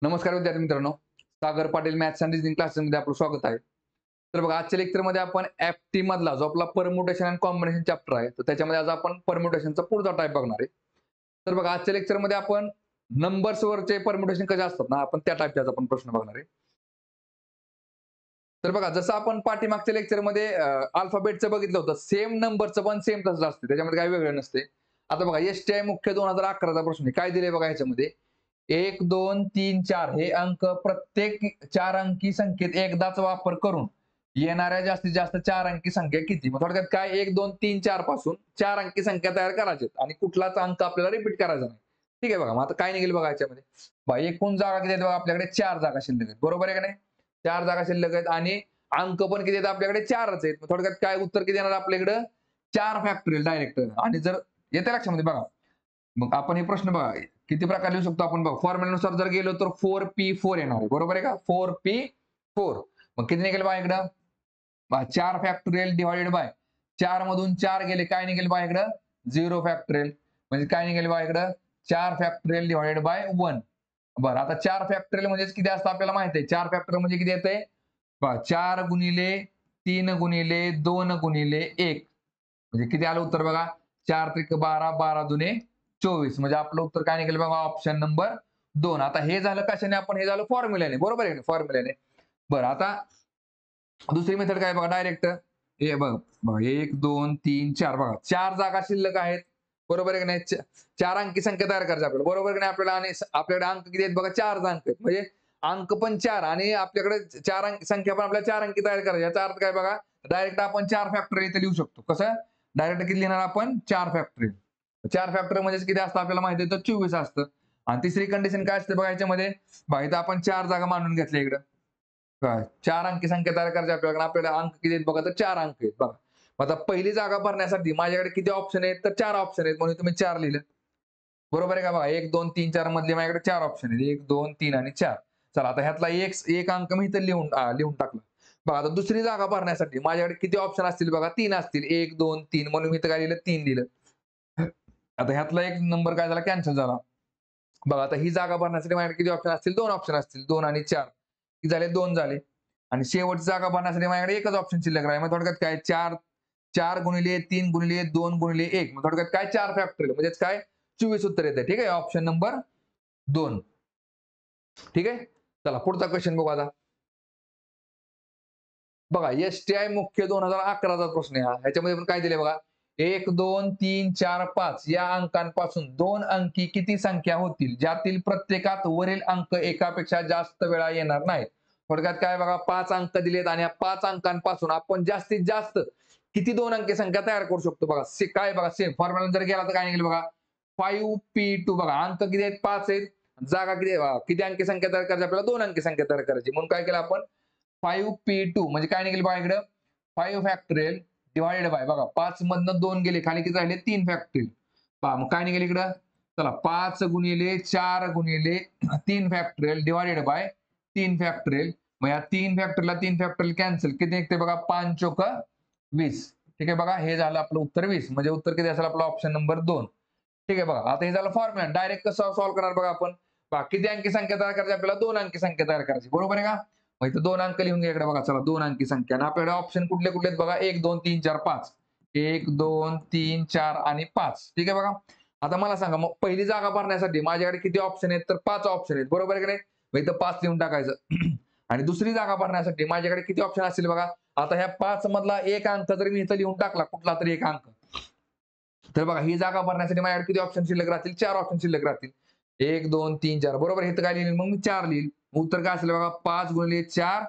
नमस्कार विद्यार्थी मित्रांनो. Sagar Patil maths and reasoning क्लासेसमध्ये आपलं स्वागत आहे. तर बघा, आजच्या लेक्चरमध्ये आपण एफटी मधला जो आपला परम्युटेशन अँड कॉम्बिनेशन चॅप्टर आहे, तर त्याच्यामध्ये आज आपण परम्युटेशनचा पुढचा टाईप बघणार आहे. तर बघा, आजच्या लेक्चरमध्ये आपण नंबर्स वरचे परम्युटेशन कसे असतात ना, आपण त्या टाईपचे आज आपण प्रश्न बघणार आहे. तर बघा, जसं आपण पाठीमागच्या लेक्चरमध्ये अल्फाबेटचं बघितलं होतं, सेम नंबरचं पण सेम तसंच असते. त्याच्यामध्ये काही वेगळं नसते. आता बघा, एसटीआय मुख्य 2011चा प्रश्न आहे. काय दिले बघा ह्याच्यामध्ये? 1, 2, 3, 4 हे अंक प्रत्येक 4 अंकी संख्येत एकदाच वापर करून येणाऱ्या जास्तीत जास्त 4 अंकी संख्या किती? मग थोडक्यात काय 1, 2, 3, 4 पासून 4 अंकी संख्या तयार करायची आणि कुठलाच अंक आपल्याला रिपीट करायचा नाही. ठीक आहे बघा. मग आता काय निघेल बघा याच्यामध्ये? बघा, एकूण जागा किती आहेत बघा आपल्याकडे? 4 जागा शिल्लक आहेत. बरोबर आहे का नाही? 4 जागा शिल्लक आहेत आणि अंक पण किती आहेत आपल्याकडे? 4च आहेत. मग थोडक्यात काय उत्तर किती येणार आपल्याकडे? 4 फॅक्टोरियल डायरेक्ट. आणि जर येते लक्षामध्ये बघा. मग आपण हे प्रश्न बघा किती प्रकार लिहू शकतो आपण बघा. फॉर्म्युल्यानुसार जर गेलो तर 4p4 येणार आहे. बरोबर आहे का? 4p4. मग किती निघेल बघा इकडं? 4 फॅक्टोरियल डिव्हायडेड बाय 4 मधून 4 गेले काय निघेल बघा इकडं? 0 फॅक्टोरियल. म्हणजे काय निघेल बघा इकडं? 4 फॅक्टोरियल डिव्हायडेड बाय 1. बरं, आता 4 फॅक्टोरियल म्हणजे किती असतं आपल्याला माहिती आहे. 4 फॅक्टोरियल म्हणजे किती येतंय? पहा, 4 गुणिले 3 गुणिले 2 गुणिले 1 म्हणजे किती आलं उत्तर बघा? 4 त्रिक 12, 12 दुने 24. म्हणजे आपलं उत्तर काय निघेल बघा? Option number 2. आता हे झालं कशाने? आपण हे झालं फॉर्म्युल्याने. बरोबर आहे? फॉर्म्युल्याने. बरं, आता दुसरी मेथड काय बघा? डायरेक्ट हे बघा 1, 2, 3, 4 बघा. 4 जागा शिल्लक आहेत. बरोबर आहे की नाही? 4 अंकी संख्या तयार करायची आपल्याला. बरोबर की नाही? आपल्याला आणि आपल्याकडे अंक किती आहेत बघा? 4 अंक आहेत. म्हणजे अंक पण 4 आणि आपल्याकडे 4 अंकी संख्या पण आपल्याला 4 अंकी तयार करायची. याचा अर्थ काय बघा? डायरेक्ट आपण 4 फॅक्टोरियल इथे लिहू शकतो. कसं? डायरेक्ट किती लिहिणार आपण? 4 फॅक्टोरियल. 4 फॅक्टोरियल म्हणजे किती असतं आपल्याला माहिती आहे, तर 24 असतं. आणि तिसरी कंडिशन काय असते बघा याच्यामध्ये? बघा, इथं आपण 4 जागा मांडून घेतल्या इकडं. काय 4 अंकी संख्या तयार करायची आपल्याकडे. आपल्याला अंक किती आहेत बघा? तर 4 अंक आहेत बघा. मग आता पहिली जागा भरण्यासाठी माझ्याकडे किती ऑप्शन आहेत? तर 4 ऑप्शन आहेत. म्हणून तुम्ही 4 लिहिलं. बरोबर आहे का? बघा 1, 2, 3, 4 मधले माझ्याकडे 4 ऑप्शन आहेत. 1, 2, 3 आणि 4. चला, आता ह्यातला एक अंक मी इथं लिहून टाकला. बघा, आता दुसरी जागा भरण्यासाठी माझ्याकडे किती ऑप्शन असतील बघा? 3 असतील. 1, 2, 3 म्हणून मी इथं काय लिहिलं? 3 लिहिलं. आता ह्यातला एक नंबर काय झाला? कॅन्सल झाला. बघा, आता ही जागा भरण्यासाठी माझ्याकडे किती ऑप्शन असतील? 2 ऑप्शन असतील. 2 आणि 4. किती झाले? 2 झाले. आणि शेवटची जागा भरण्यासाठी माझ्याकडे एकच ऑप्शन शिल्लक राहील. मग थोडक्यात काय 4 4 गुणिले 3 गुणिले 2 गुणिले 1 मग थोडक्यात काय 4 फॅक्टोरियल म्हणजेच काय 24 उत्तर येते. ठीक आहे. Option number 2. ठीक आहे. चला पुढचा क्वेश्चन बघू आता. बघा, एसटीआय मुख्य 2011चा प्रश्न आहे हा. ह्याच्यामध्ये पण काय दिले बघा? 1, 2, 3, 4, 5 या अंकांपासून 2 अंकी किती संख्या होतील, ज्यातील प्रत्येकात वरील अंक एकापेक्षा जास्त वेळा येणार नाहीत. थोडक्यात काय बघा, 5 अंक दिलेत आणि या 5 अंकांपासून आपण जास्तीत जास्त किती 2 अंकी संख्या तयार करू शकतो बघा. काय बघा, सेम फॉर्म्युला जर गेला तर काय निघेल बघा? 5p2 बघा, अंक किती आहेत? 5 आहेत. जागा किती आहे? किती अंकी संख्या तयार करायची आपल्याला? 2 अंकी संख्या तयार करायची. म्हणून काय केलं आपण? 5p2 म्हणजे काय निघेल बघा इकडं? 5 फॅक्टोरियल डिव्हाइडेड बाय बघा 5 मधनं 2 गेले, खाली किती राहिले? 3 फॅक्टोरियल. पहा मग काय निघेल इकडं? चला 5 गुणिले 4 गुणिले 3 फॅक्टोरियल डिव्हाइडेड बाय 3 फॅक्टोरियल. मग या 3 फॅक्टोरियलला 3 फॅक्टोरियल कॅन्सल. किती निघते बघा? 5 चोक 20. ठीक आहे बघा, हे झालं आपलं उत्तर 20. म्हणजे उत्तर किती असेल आपलं? Option number 2. ठीक आहे बघा. आता हे झालं फॉर्म्युला. डायरेक्ट कसं सॉल्व्ह करणार बघा आपण? पहा किती अंकी संख्या तयार करायची आपल्याला? 2 अंकी संख्या तयार करायची. बरोबर आहे का? मग इथं 2 अंक लिहून घ्या इकडे बघा. चला 2 अंकी संख्या आणि आपल्याकडे ऑप्शन कुठले कुठले आहेत बघा? 1, 2, 3, 4, 5. 1, 2, 3, 4 आणि 5. ठीक आहे बघा. आता मला सांगा मग पहिली जागा भरण्यासाठी माझ्याकडे किती ऑप्शन आहेत? तर 5 ऑप्शन आहेत. बरोबर आहे की नाही? मग इथं 5 लिहून टाकायचं. आणि दुसरी जागा भरण्यासाठी माझ्याकडे किती ऑप्शन असतील बघा? आता ह्या 5 मधला एक अंक जर मी इथं लिहून टाकला, कुठला तरी एक अंक, तर बघा ही जागा भरण्यासाठी माझ्याकडे किती ऑप्शन शिल्लक राहतील? 4 ऑप्शन शिल्लक राहतील. 1, 2, 3, 4 बरोबर. हे तर काय लिहिलं? मग मी 4 लिहिल. उत्तर काय असेल बघा? 5 गुणिले 4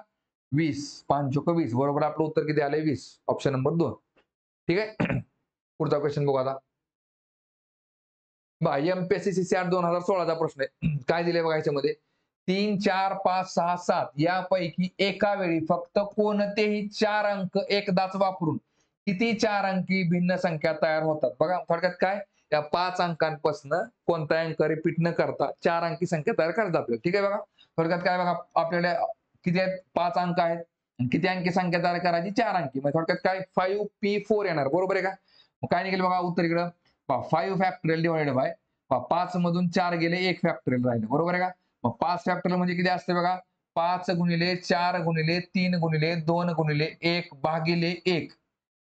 20. 5 चोक 20 बरोबर आपलं उत्तर किती आलंय? 20. Option number 2. ठीक आहे. पुढचा क्वेश्चन बघू आता. बघा एमपीएससी सीसीआर 2016चा प्रश्न आहे. काय दिले बघा याच्यामध्ये? 3, 4, 5, 6, 7 यापैकी एका वेळी फक्त कोणतेही 4 अंक एकदाच वापरून किती 4 अंकी भिन्न संख्या तयार होतात? बघा थोडक्यात काय? या 5 अंकांपासून कोणता अंक रिपीट न करता 4 अंकी संख्या तयार करायची आपल्याला. ठीक आहे बघा. थोडक्यात काय बघा आपल्याला किती आहेत? 5 अंक आहेत. किती अंकी संख्या तयार करायची? 4 अंकी. मग थोडक्यात काय 5p4 येणार. बरोबर आहे का? मग काय निघेल बघा उत्तर इकडं? 5 फॅक्टोरियल डिव्हाइडेड बाय 5 मधून 4 गेले 1 फॅक्टोरियल राहिलं. बरोबर आहे का? मग 5 फॅक्टोरियल म्हणजे किती असते बघा, 5 गुणिले 4 गुणिले 3 गुणिले 2 गुणिले 1 भागिले 1.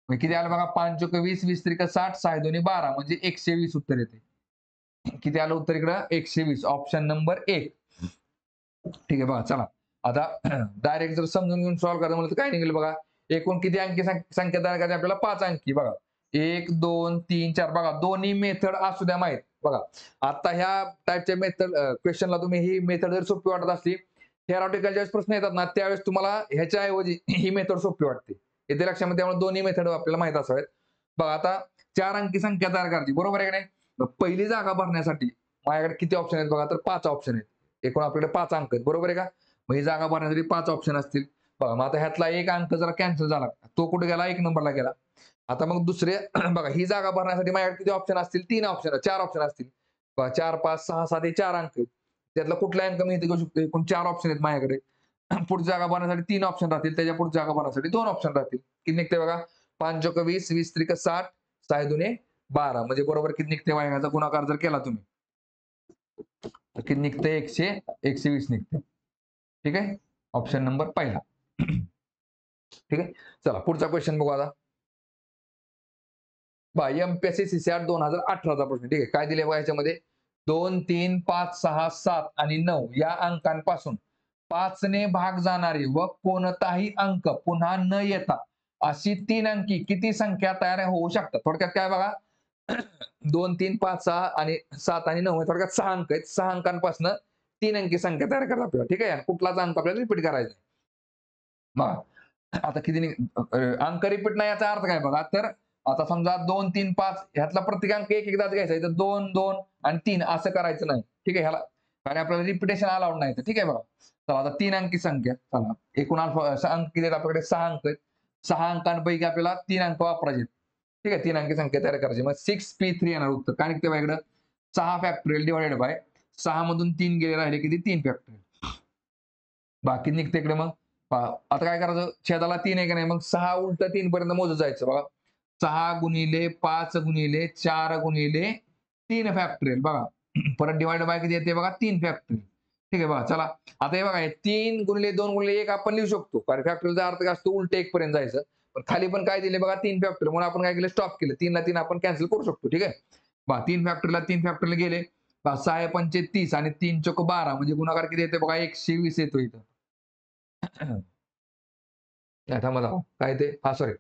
मग किती आलं बघा, 5 चोक 20, 20 त्रिक 60, 6 दोन्ही 12 म्हणजे 120 उत्तर येते. किती आलं उत्तर इकडं, 120. Option number 1. ठीक आहे बघा. चला आता डायरेक्ट जर समजून घेऊन सॉल्व्ह करायचं म्हणलं तर काय निघेल बघा, एकूण किती अंकी संख्या तयार करायची आपल्याला, 5 अंकी. बघा 1 2 3 4. बघा दोन्ही मेथड असू द्या माहित. बघा आता ह्या टाईपच्या मेथड क्वेश्चनला तुम्ही ही मेथड जर सोपी वाटत असली, थेरॉटिकल ज्यावेळेस प्रश्न येतात ना त्यावेळेस तुम्हाला ह्याच्याऐवजी ही मेथड सोपी वाटते. येते लक्षामध्ये. त्यामुळे दोन्ही मेथड आपल्याला माहित असावेत. बघा आता 4 अंकी संख्या तयार करायची, बरोबर आहे की नाही. मग पहिली जागा भरण्यासाठी माझ्याकडे किती ऑप्शन आहेत बघा, तर 5 ऑप्शन आहेत. एकूण आपल्याकडे 5 अंक आहेत, बरोबर आहे का. मग ही जागा भरण्यासाठी 5 ऑप्शन असतील. बघा मग आता ह्यातला एक अंक जरा कॅन्सल झाला, तो कुठे गेला, 1 नंबरला गेला. आता मग दुसरे बघा ही जागा भरण्यासाठी माझ्याकडे किती ऑप्शन असतील, 3 ऑप्शन, 4 ऑप्शन असतील. बघा 4 5 6 7 हे 4 अंक आहेत. त्यातला कुठला अंक मी इथे घेऊ शकतो, एकूण 4 ऑप्शन आहेत माझ्याकडे. पुढच्या जागा भरण्यासाठी 3 ऑप्शन राहतील, त्याच्या पुढच्या जागा भरण्यासाठी 2 ऑप्शन राहतील. किती निघते बघा, 5 चोक 20, 20 त्रिक 60, 6 दुने 12 म्हणजे बरोबर किती निघते बघा, ह्याचा गुणाकार जर केला तुम्ही तर किती निघते, 120 निघते. ठीक आहे, ऑप्शन नंबर पहिला. ठीक आहे. चला पुढचा क्वेश्चन बघू आता. एमपीएससी सीसीआर 2018चा प्रश्न. ठीक आहे, काय दिले बघा याच्यामध्ये, 2 3 5 6 7 आणि 9 या अंकांपासून 5 ने भाग जाणारी व कोणताही अंक पुन्हा न येता अशी 3 अंकी किती संख्या तयार होऊ शकतात. थोडक्यात काय बघा, 2 3 5 6 आणि 7 आणि 9 थोडक्यात 6 अंक आहेत. 6 अंकांपासून 3 अंकी संख्या तयार करायला आपल्याला. ठीक आहे, कुठलाच अंक आपल्याला रिपीट करायचा. बघा आता किती अंक रिपीट नाही याचा अर्थ काय बघा, तर आता समजा 2 3 5 ह्यातला प्रत्येक अंक एक एकदाच घ्यायचा, तर 2 2 आणि 3 असं करायचं नाही. ठीक आहे, ह्याला कारण आपल्याला रिपिटेशन अलाउड नाही. ठीक आहे बघा. चला आता 3 अंकी संख्या, चला एकूण अंक किती आहेत आपल्याकडे, 6 अंक आहेत. 6 अंकांपैकी आपल्याला 3 अंक वापरायचे. ठीक आहे, 3 अंकी संख्या तयार करायची. मग 6p3 येणार उत्तर. काय निघते बघा इकडं, 6 फॅक्टोरियल डिवाइडेड बाय 6 मधून 3 गेले, राहिले किती, 3 फॅक्टोरियल. बाकी निघते इकडे. मग आता काय करायचं, छेदाला 3 आहे की नाही, मग 6 उलट 3 पर्यंत मोजत जायचं. बघा 6 गुणिले 5 गुणिले 4 गुणिले 3 फॅक्टोरियल. बघा परत डिवाइड बाय किती येते बघा, 3 फॅक्टोरियल. ठीक आहे बघा. चला आता हे बघा, 3 गुणिले 2 गुणिले 1 आपण लिहू शकतो, कारण फॅक्टोरियलचा अर्थ काय असतो, उलट 1 पर्यंत जायचं. पण खाली पण काय दिले बघा, 3 फॅक्टोरियल, म्हणून आपण काय केलं, स्टॉप केलं. 3 ला 3 आपण कॅन्सल करू शकतो. ठीक आहे बघा, 3 फॅक्टोरियलला 3 फॅक्टोरियल गेले. 6 पंचे 30 आणि 3 चोक 12 म्हणजे गुणाकार किती येते बघा, 120 येतो इथं. थांबा काय ते, सॉरी,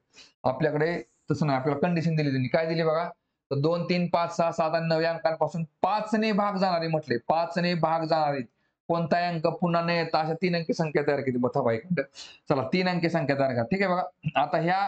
आपल्याकडे तसं नाही, आपल्याला कंडिशन दिली त्यांनी. काय दिली बघा, तर 2 3 5 6 7 आणि 9 या अंकांपासून 5 ने भाग जाणारे म्हटले, 5 ने भाग जाणारे कोणताही अंक पुन्हा न येता अशा 3 अंकी संख्या तयार केली. थांबा एक मिनिट. चला 3 अंकी संख्या तयार करा. ठीक आहे बघा. आता ह्या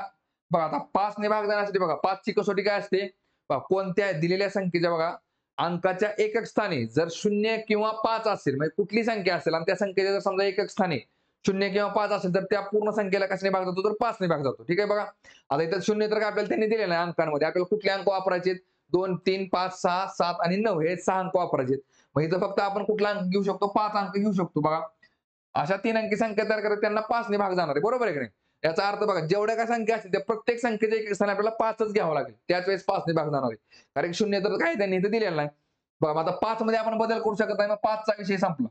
बघा, आता 5 ने भाग जाण्यासाठी बघा, 5 ची कसोटी काय असते, कोणत्या दिलेल्या संख्येच्या बघा अंकाच्या एकक स्थानी जर 0 किंवा 5 असेल, म्हणजे कुठली संख्या असेल आणि त्या संख्येच्या जर समजा एकक स्थानी 0 किंवा 5 असेल, तर त्या पूर्ण संख्येला कशाने भाग जातो, तर 5 ने भाग जातो. ठीक आहे बघा. आता इथं 0 तर काय आपल्याला त्यांनी दिलेलं आहे अंकांमध्ये, आपल्याला कुठले अंक वापरायचे, 2 3 5 6 7 आणि 9 हे 6 अंक वापरायचे. मग इथं फक्त आपण कुठला अंक घेऊ शकतो, 5 अंक घेऊ शकतो. बघा अशा 3 अंकी संख्या तयार करत त्यांना 5 ने भाग जाणार आहे, बरोबर आहे की नाही. याचा अर्थ बघा, जेवढ्या काय संख्या असतील त्या प्रत्येक संख्येच्या एक स्थानी आपल्याला 5च घ्यावं लागेल, त्याच वेळेस 5 ने भाग जाणार आहे. कारण 0 तर काय त्यांनी इथं दिलेलं नाही. बघा आता 5 मध्ये आपण बदल करू शकत नाही, मग 5चा विषय संपला.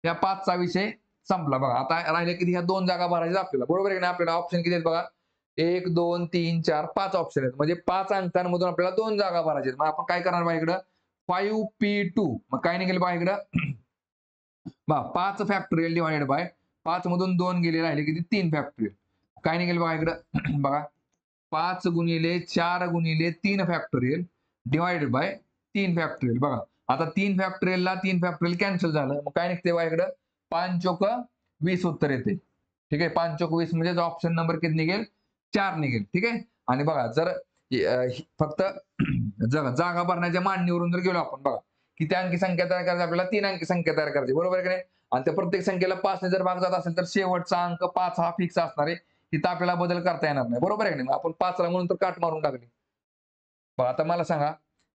या 5चा विषय संपला. बघा आता राहिले किती, ह्या 2 जागा भरायच्या आपल्याला, बरोबर आहे की नाही. आपल्याला ऑप्शन किती आहेत बघा, 1 2 3 4 5 ऑप्शन आहेत, म्हणजे 5 अंकांमधून आपल्याला 2 जागा भरायच्या आहेत. मग आपण काय करणार बघा इकडं, 5p2. मग काय निघेल बघा इकडं, 5 फॅक्टोरियल डिवाइडेड बाय 5 मधून 2 गेले, राहिले किती, 3 फॅक्टोरियल. काय निघेल बघा इकडं, बघा 5 गुणिले 4 गुणिले 3 फॅक्टोरियल डिवाइडेड बाय 3 फॅक्टोरियल. बघा आता 3 फॅक्टोरियलला 3 फॅक्टोरियल कॅन्सल झालं, मग काय निघते बघा इकडं, 5 चोक 20 उत्तर येते. ठीक आहे, 5 चोक 20 म्हणजे ऑप्शन नंबर किती निघेल, 4 निघेल. ठीक आहे. आणि बघा जर फक्त जागा भरण्याच्या मांडणीवरून जर गेलो आपण, बघा किती अंकी संख्या तयार करायची आपल्याला, 3 अंकी संख्या तयार करायची, बरोबर आहे की नाही. आणि त्या प्रत्येक संख्येला 5 ने जर भाग जात असेल, तर शेवटचा अंक 5 हा फिक्स असणार आहे. तिथं आपल्याला बदल करता येणार नाही, बरोबर आहे की नाही. आपण 5 ला म्हणून तर काट मारून टाकली. आता मला सांगा,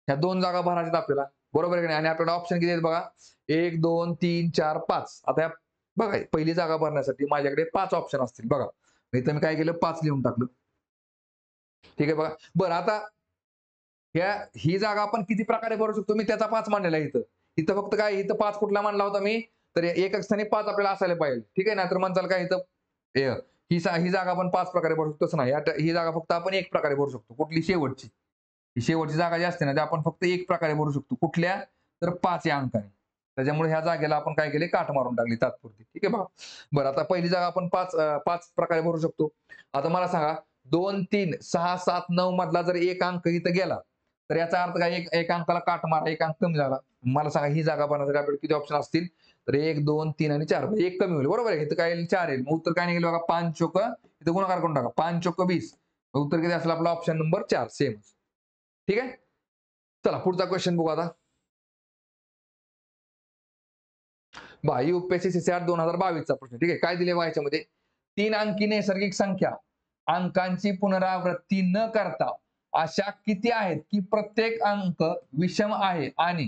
ह्या 2 जागा भरायच्यात आपल्याला, बरोबर आहे की नाही. आणि आपल्याला ऑप्शन किती आहेत बघा, 1 2 3 4 5. आता बघा पहिली जागा भरण्यासाठी माझ्याकडे 5 ऑप्शन असतील. बघा इथं मी काय केलं, 5 लिहून टाकलं. ठीक आहे बघा. बरं आता ही जागा आपण किती प्रकारे भरू शकतो, मी त्याचा 5 मांडलेला आहे इथं. इथं फक्त काय, इथं 5 कुठला मांडला होता मी, तर एकक स्थानी 5 आपल्याला असायला पाहिजे. ठीक आहे. नाहीतर म्हणताल काय इथं ही जागा आपण 5 प्रकारे भरू शकतो. तसं नाही. ही जागा फक्त आपण 1 प्रकारे भरू शकतो. कुठली? शेवटची. ही शेवटची जागा जी असते ना, ती आपण फक्त 1 प्रकारे भरू शकतो. कुठल्या? तर 5 या अंकाने. त्याच्यामुळे ह्या जागेला आपण काय केले? काट मारून टाकली तात्पुरती. ठीक आहे बघा. बरं आता पहिली जागा आपण 5 प्रकारे भरू शकतो. आता मला सांगा 2, 3, 6, 7, 9 मधला जर एक अंक इथं गेला, तर याचा अर्थ काय? एक अंकाला काट मारा, एक अंक कमी झाला. मला सांगा ही जागा बनवण्यासाठी आपल्याला किती ऑप्शन असतील? तर 1, 2, 3 आणि 4 म्हणजे एक कमी होईल. बरोबर आहे. इथं काय येईल? 4 येईल. मग उत्तर काय निघेल बघा? 5 चोक इथं गुणाकार करून टाका. 5 चोक 20. उत्तर किती असेल आपला? Option number 4 same. ठीक आहे. चला पुढचा क्वेश्चन बघू आता. UPSC CCR 2022 चा प्रश्न. ठीक आहे. काय दिले बघा याच्यामध्ये? 3 अंकी नैसर्गिक संख्या अंकांची पुनरावृत्ती न करता अशा किती आहेत की प्रत्येक अंक विषम आहे आणि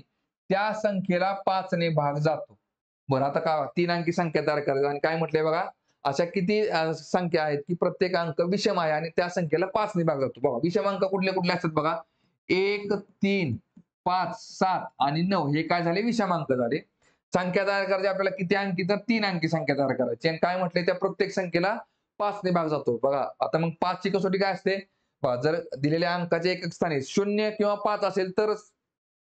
त्या संख्येला 5 ने भाग जातो. बरं आता का 3 अंकी संख्या तयार करायची आणि काय म्हटलंय बघा? अशा किती संख्या आहेत की प्रत्येक अंक विषम आहे आणि त्या संख्येला 5 ने भाग जातो. बघा विषम अंक कुठले कुठले असतात बघा? 1, 3, 5, 7 आणि 9 हे काय झाले? विषम अंक झाले. संख्या तयार करायची आपल्याला किती अंकी? तर 3 अंकी संख्या तयार करायची आणि काय म्हटलंय? त्या प्रत्येक संख्येला 5 ने भाग जातो. बघा आता मग 5 ची कसोटी काय असते? पहा जर दिलेल्या अंकाच्या एकक स्थानी 0 किंवा 5 असेल तरच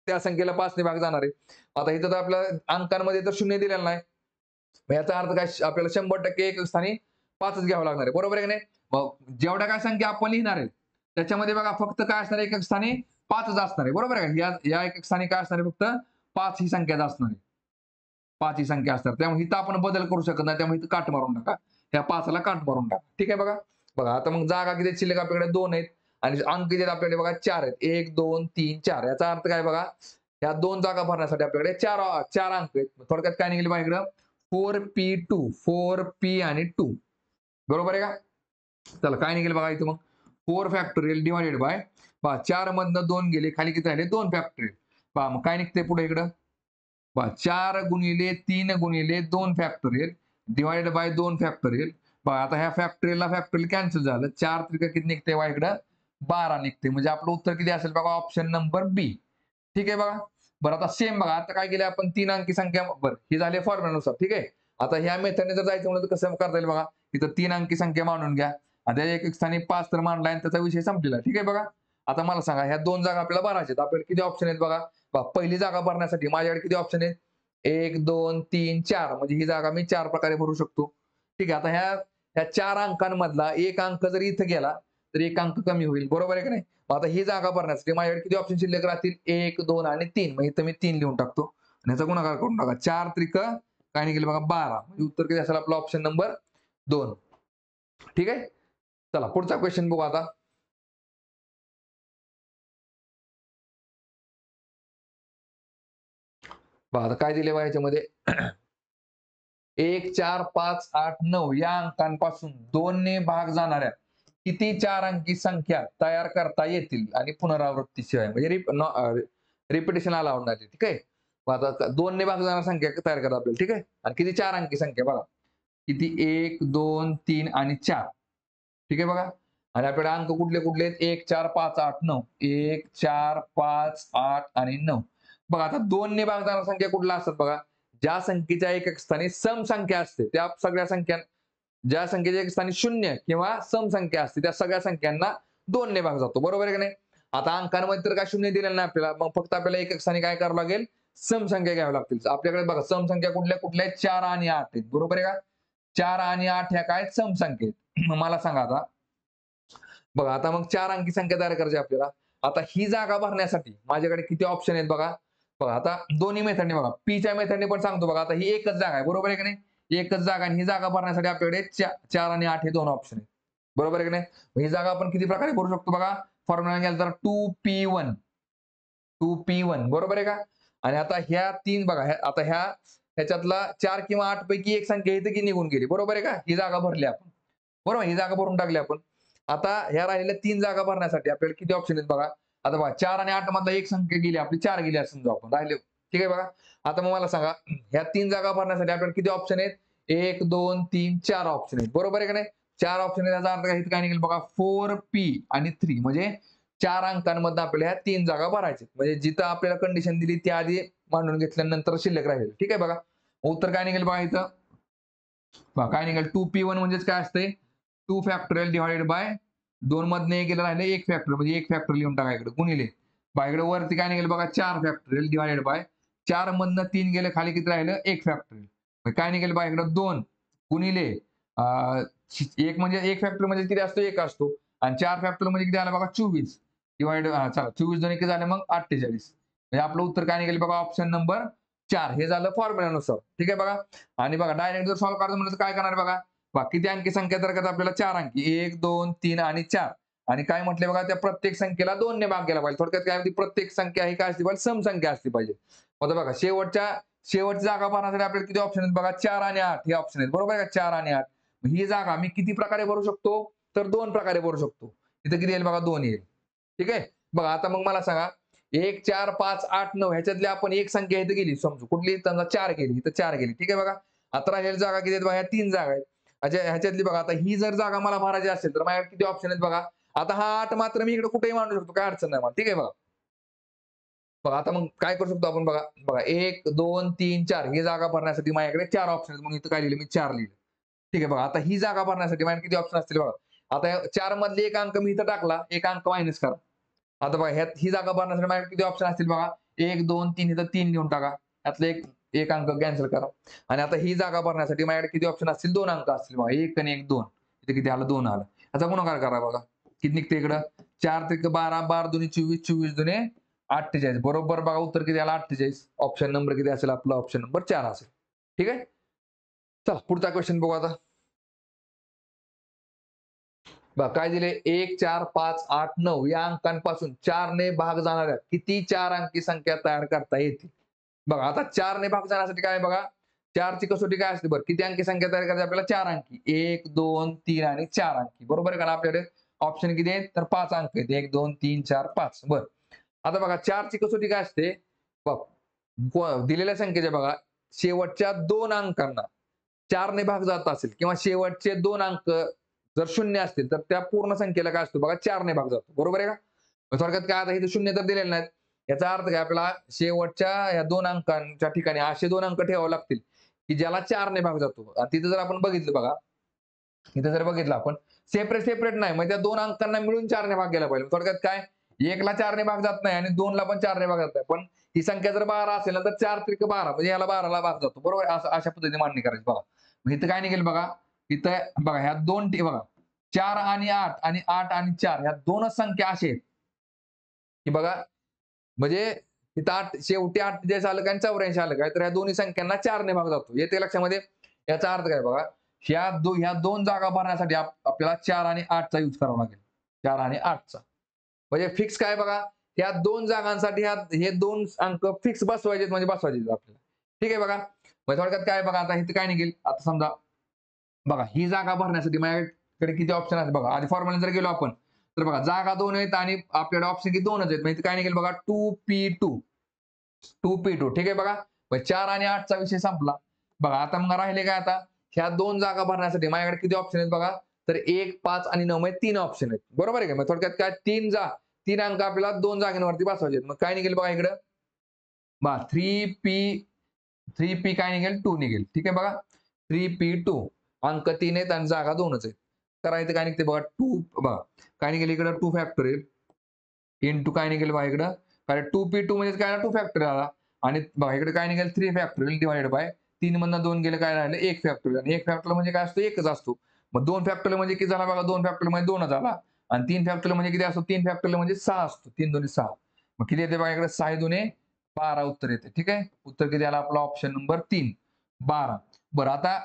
त्या संख्येला 5 ने भाग जाणार आहे. आता इथं तर आपल्या अंकांमध्ये तर 0 दिलेला नाही. मग याचा अर्थ काय? आपल्याला 100% एकक स्थानी 5च घ्यावं लागणार आहे. बरोबर आहे की नाही? मग जेवढ्या काय संख्या आपण लिहिणार आहे त्याच्यामध्ये बघा फक्त काय असणार आहे? एकक स्थानी 5च असणार आहे. बरोबर आहे का? या एकक स्थानी काय असणार आहे? फक्त 5 ही संख्याच असणार आहे. 5 ही संख्या असणार. त्यामुळे इथं आपण बदल करू शकत नाही. त्यामुळे इथं काट मारून टाका. ह्या 5 ला काट मारून टाका. ठीक आहे बघा. बघा आता मग जागा किती शिल्लक आपल्याकडे? 2 आहेत आणि अंक किती आहेत आपल्याकडे बघा? 4 आहेत. 1, 2, 3, 4 याचा अर्थ काय बघा? ह्या 2 जागा भरण्यासाठी आपल्याकडे 4 अंक आहेत. थोडक्यात काय निघेल बघा इकडं? 4P2, 4P आणि 2. बरोबर आहे का? चला काय निघेल बघा इथं मग? 4 फॅक्टोरियल डिवाइडेड बाय 4 मधनं 2 गेले. खाली किती राहिले? 2 फॅक्टोरियल. पहा मग काय निघतंय पुढे इकडं? 4 गुणिले 3 गुणिले 2 फॅक्टोरियल डिवाइडेड बाय 2 फॅक्टोरियल. पहा आता ह्या फॅक्टोरियलला फॅक्टोरियल कॅन्सल झालं. 4 त्रिक किती निघते बघा इकडं? 12 निघते. म्हणजे आपलं उत्तर किती असेल बघा? ऑप्शन नंबर बी. ठीक आहे बघा. बरं आता सेम बघा. आता काय केलं आपण? 3 अंकी संख्या बरं हे झाले फॉर्म्युल्यानुसार. ठीक आहे. आता ह्या मेथडने जर जायचं म्हणलं तर कसं करता येईल बघा? इथं 3 अंकी संख्या मांडून घ्या आणि त्या एकक स्थानी 5 तर मांडला आणि त्याचा विषय संपलेला. ठीक आहे बघा. आता मला सांगा ह्या 2 जागा आपल्याला भरायच्या आहेत. आपल्याला किती ऑप्शन आहेत बघा? पहिली जागा भरण्यासाठी माझ्याकडे किती ऑप्शन आहेत? 1, 2, 3, 4 म्हणजे ही जागा मी 4 प्रकारे भरू शकतो. ठीक आहे. आता ह्या 4 अंकांमधला एक अंक जर इथं गेला तर एक अंक कमी होईल. बरोबर आहे की नाही? आता ही जागा भरण्यासाठी माझ्याकडे किती ऑप्शन शिल्लक राहतील? 1, 2 आणि 3. मग इथं मी 3 लिहून टाकतो आणि याचा गुणाकार करून टाका. 4 त्रिक काय निघेल बघा? 12. म्हणजे उत्तर किती असेल आपलं? Option number 2. ठीक आहे. चला पुढचा क्वेश्चन बघू आता. पहा आता काय दिले बघा याच्यामध्ये? 1, 4, 5, 8, 9 या अंकांपासून 2 ने भाग जाणाऱ्या किती 4 अंकी संख्या तयार करता येतील आणि पुनरावृत्तीशिवाय म्हणजे रिपिटेशन अलाउड नाही. ठीक आहे. मग आता 2 ने भाग जाणाऱ्या संख्या तयार करा आपल्याला. ठीक आहे. आणि किती 4 अंकी संख्या बघा. किती? 1, 2, 3 आणि 4. ठीक आहे बघा. आणि आपल्याकडे अंक कुठले कुठले आहेत? 1, 4, 5, 8, 9. 1, 4, 5, 8 आणि 9. बघा आता 2 ने भाग जाणाऱ्या संख्या कुठल्या असतात बघा? ज्या संख्येच्या एकक स्थानी सम संख्या असते त्या सगळ्या संख्या ज्या संख्येच्या एकक स्थानी 0 किंवा सम संख्या असते त्या सगळ्या संख्यांना 2 ने भाग जातो. बरोबर आहे की नाही? आता अंकांमध्ये तर काय 0 दिलेलं नाही आपल्याला. मग फक्त आपल्याला एकक स्थानी काय करावं लागेल? सम संख्या घ्याव्या लागतील. आपल्याकडे बघा सम संख्या कुठल्या कुठल्या आहेत? 4 आणि 8 आहेत. बरोबर आहे का? 4 आणि 8 ह्या काय सम संख्या आहेत. मला सांगा आता बघा आता मग 4 अंकी संख्या तयार करायची आपल्याला. आता ही जागा भरण्यासाठी माझ्याकडे किती ऑप्शन आहेत बघा? बघा आता दोन्ही मेथडने बघा. पीच्या मेथडने पण सांगतो बघा. आता ही एकच जागा आहे. बरोबर आहे की नाही? एकच जागा आणि ही जागा भरण्यासाठी आपल्याकडे 4 आणि 8 हे 2 ऑप्शन आहेत. बरोबर आहे की नाही? ही जागा आपण किती प्रकारे भरू शकतो बघा? फॉर्म्युला घ्याल तर 2P1. 2P1 बरोबर आहे का? आणि आता ह्या 3 बघा आता ह्याच्यातला 4 किंवा 8 पैकी एक संख्या इथे की निघून गेली. बरोबर आहे का? ही जागा भरली आपण. बरोबर ही जागा भरून टाकली आपण. आता ह्या राहिलेल्या 3 जागा भरण्यासाठी आपल्याला किती ऑप्शन आहेत बघा? आता बघा 4 आणि 8 मधला एक संख्या गेली आपली 4 गेली असं समजू आपण राहिले. ठीक आहे बघा. आता मग मला सांगा ह्या 3 जागा भरण्यासाठी आपल्याला किती ऑप्शन आहेत? 1, 2, 3, 4 ऑप्शन आहेत. बरोबर आहे का नाही? 4 ऑप्शन आहेत याचा अर्थ काय? इथे काय निघेल बघा? 4P आणि 3 म्हणजे 4 अंकांमध्ये आपल्याला ह्या 3 जागा भरायच्या. म्हणजे जिथं आपल्याला कंडिशन दिली ती आधी मांडून घेतल्यानंतर शिल्लक राहील. ठीक आहे बघा. उत्तर काय निघेल बघा इथं, बघा काय निघेल 2p1 म्हणजेच काय असते 2 फॅक्टोरियल डिवाइडेड बाय 2 मधने एक गेलं राहिले 1 फॅक्टोरियल म्हणजे 1 फॅक्टोरियल लिहून टाका इकडे गुणिले बघा इकडे वरती काय निघेल बघा 4 फॅक्टोरियल डिवाइडेड बाय 4 मधनं 3 गेले खाली किती राहिलं 1 फॅक्टोरियल काय निघेल बघा इकडे 2 गुणिले एक म्हणजे 1 फॅक्टोरियल म्हणजे किती असतो 1 असतो आणि 4 फॅक्टोरियल म्हणजे किती आलं बघा 24 डिवाइड चला 24 दोन्ही किती झाले मग 48 म्हणजे आपलं उत्तर काय निघेल बघा ऑप्शन नंबर 4 हे झालं फॉर्म्युल्यानुसार. ठीक आहे बघा आणि बघा डायरेक्ट जर सॉल्व्ह करायचं म्हटलं तर काय करणार बघा किती अंकी संख्या तर आपल्याला 4 अंकी 1 2 3 आणि 4 आणि काय म्हटले बघा त्या प्रत्येक संख्येला 2 ने भाग केला पाहिजे. थोडक्यात काय प्रत्येक संख्या ही काय असली पाहिजे सम संख्या असली पाहिजे. आता बघा शेवटची जागा भरण्यासाठी आपल्याला किती ऑप्शन आहेत बघा 4 आणि 8 हे ऑप्शन आहेत बरोबर आहे का 4 आणि 8 ही जागा मी किती प्रकारे भरू शकतो तर 2 प्रकारे भरू शकतो. इथं किती येईल बघा 2 येईल. ठीक आहे बघा आता मग मला सांगा 1 4 5 8 9 ह्याच्यातली आपण एक संख्या इथे गेली समजू कुठली समजा 4 गेली इथं 4 गेली. ठीक आहे बघा आता राहिलेली जागा किती आहेत बघा ह्या 3 जागा आहेत. अच्छा ह्याच्यातली बघा आता ही जर जागा मला भरायची असेल तर माझ्याकडे किती ऑप्शन आहेत बघा आता हा 8 मात्र मी इकडे कुठेही मांडू शकतो काय अडचण नाही मला. ठीक आहे बघा बघा आता मग काय करू शकतो आपण बघा बघा 1 2 3 4 ही जागा भरण्यासाठी माझ्याकडे 4 ऑप्शन आहेत म्हणून इथं काय लिहिलं मी 4 लिहिलं. ठीक आहे बघा आता ही जागा भरण्यासाठी माझ्याकडे किती ऑप्शन असतील बघा आता 4 मधले एक अंक मी इथं टाकला एक अंक मायनस करा. आता बघा ह्यात ही जागा भरण्यासाठी माझ्याकडे किती ऑप्शन असतील बघा 1 2 3 इथं 3 लिहून टाका यातलं एक अंक कॅन्सल करा आणि आता ही जागा भरण्यासाठी माझ्याकडे किती ऑप्शन असतील 2 अंक असतील बघा 1 आणि 1 2 इथे किती आलं 2 आलं. याचा गुणाकार करा बघा किती निघते इकडं 4 त्रिक 12 12 दुनी 24 24 दुने 48 बरोबर बघा उत्तर किती आलं 48 ऑप्शन नंबर किती असेल आपला ऑप्शन नंबर 4 असेल. ठीक आहे चला पुढचा क्वेश्चन बघू आता बघा काय दिले 1 4 5 8 9 या अंकांपासून 4 ने भाग जाणाऱ्या किती 4 अंकी संख्या तयार करता येतील. बघा आता 4 ने भाग जाण्यासाठी काय बघा 4 ची कसोटी काय असते बरं किती अंकी संख्या तयार करायची आपल्याला 4 अंकी 1 2 3 आणि 4 अंकी बरोबर आहे का आपल्याकडे ऑप्शन किती आहेत तर 5 अंक आहेत 1 2 3 4 5 बरं आता बघा 4 ची कसोटी काय असते दिलेल्या संख्येच्या बघा शेवटच्या 2 अंकांना 4 ने भाग जात असेल किंवा शेवटचे 2 अंक जर शून्य असतील तर त्या पूर्ण संख्येला काय असतो बघा 4 ने भाग जातो बरोबर आहे का थोडक्यात काय आता इथे शून्य तर दिलेले नाहीत याचा अर्थ काय आपल्याला शेवटच्या या 2 अंकांच्या ठिकाणी असे 2 अंक ठेवावे लागतील की ज्याला 4 ने भाग जातो तिथे जर आपण बघितलं बघा इथे जर बघितलं आपण सेपरेट नाही म्हणजे त्या 2 अंकांना मिळून 4 ने भाग गेला पाहिजे थोडक्यात काय 1 ला 4 ने भाग जात नाही आणि 2 ला पण 4 ने भाग जात नाही पण ही संख्या जर 12 असेल ना तर 4 त्रिक 12 म्हणजे याला 12 ला भाग जातो बरोबर अशा पद्धतीने मांडणी करायची बघा इथं काय निघेल बघा इथं बघा ह्या 2 बघा 4 आणि 8 आणि 8 आणि 4 ह्या दोनच संख्या अशा आहेत की बघा म्हणजे इथं 8 शेवटी 48 आलं काय 84 आलं काय तर ह्या दोन्ही संख्यांना 4 ने भाग जातो येते लक्षामध्ये याचा अर्थ काय बघा ह्या दोन जागा भरण्यासाठी आपल्याला 4 आणि 8 चा यूज करावा लागेल 4 आणि 8 चा म्हणजे फिक्स काय बघा ह्या 2 जागांसाठी हे 2 अंक फिक्स बसवायचे म्हणजे बसवायचे आपल्याला ठीक आहे बघा म्हणजे थोडक्यात काय बघा आता इथे काय निघेल आता समजा बघा ही जागा भरण्यासाठी माझ्याकडे किती ऑप्शन आहेत बघा आधी फॉर्म्युला जर गेलो आपण तर बघा जागा 2 आहेत आणि आपल्याकडे ऑप्शन किती 2च आहेत म्हणजे काय निघेल बघा 2p2 ठीक आहे बघा 4 आणि 8 चा विषय संपला बघा आता मग राहिले काय आता ह्या 2 जागा भरण्यासाठी माझ्याकडे किती ऑप्शन आहेत बघा तर 1 5 आणि 9 मध्ये 3 ऑप्शन आहेत बरोबर आहे का मग थोडक्यात काय 3 अंक आपल्याला 2 जागांवरती बसवायचे मग काय निघेल बघा इकडं बघा 3p काय निघेल 2 निघेल ठीक आहे बघा 3p2 अंक 3 आहेत आणि जागा 2च आहेत तर इथे काय निघते बघा 2 बघा काय निघेल इकडं 2 फॅक्टोरियल इंटू काय निघेल बघा इकडं कारण 2p2 म्हणजे काय 2 फॅक्टोरियल आला आणि बघा इकडे काय निघेल 3 फॅक्टोरियल डिवाइड बाय 3 मधनं 2 गेले काय राहिलं 1 फॅक्टोरियल आणि 1 फॅक्टोरियल म्हणजे काय असतो एकच असतो मग 2 फॅक्टोरियल म्हणजे किती झाला बघा 2 फॅक्टोरियल म्हणजे 2 झाला आणि 3 फॅक्टोरियल म्हणजे किती असतो 3 फॅक्टोरियल म्हणजे 6 असतो 3 दोन्ही 6 मग किती येते बघा इकडे 6 दुने 12 उत्तर येते ठीक आहे उत्तर किती आला आपला ऑप्शन नंबर 3 12 बरं आता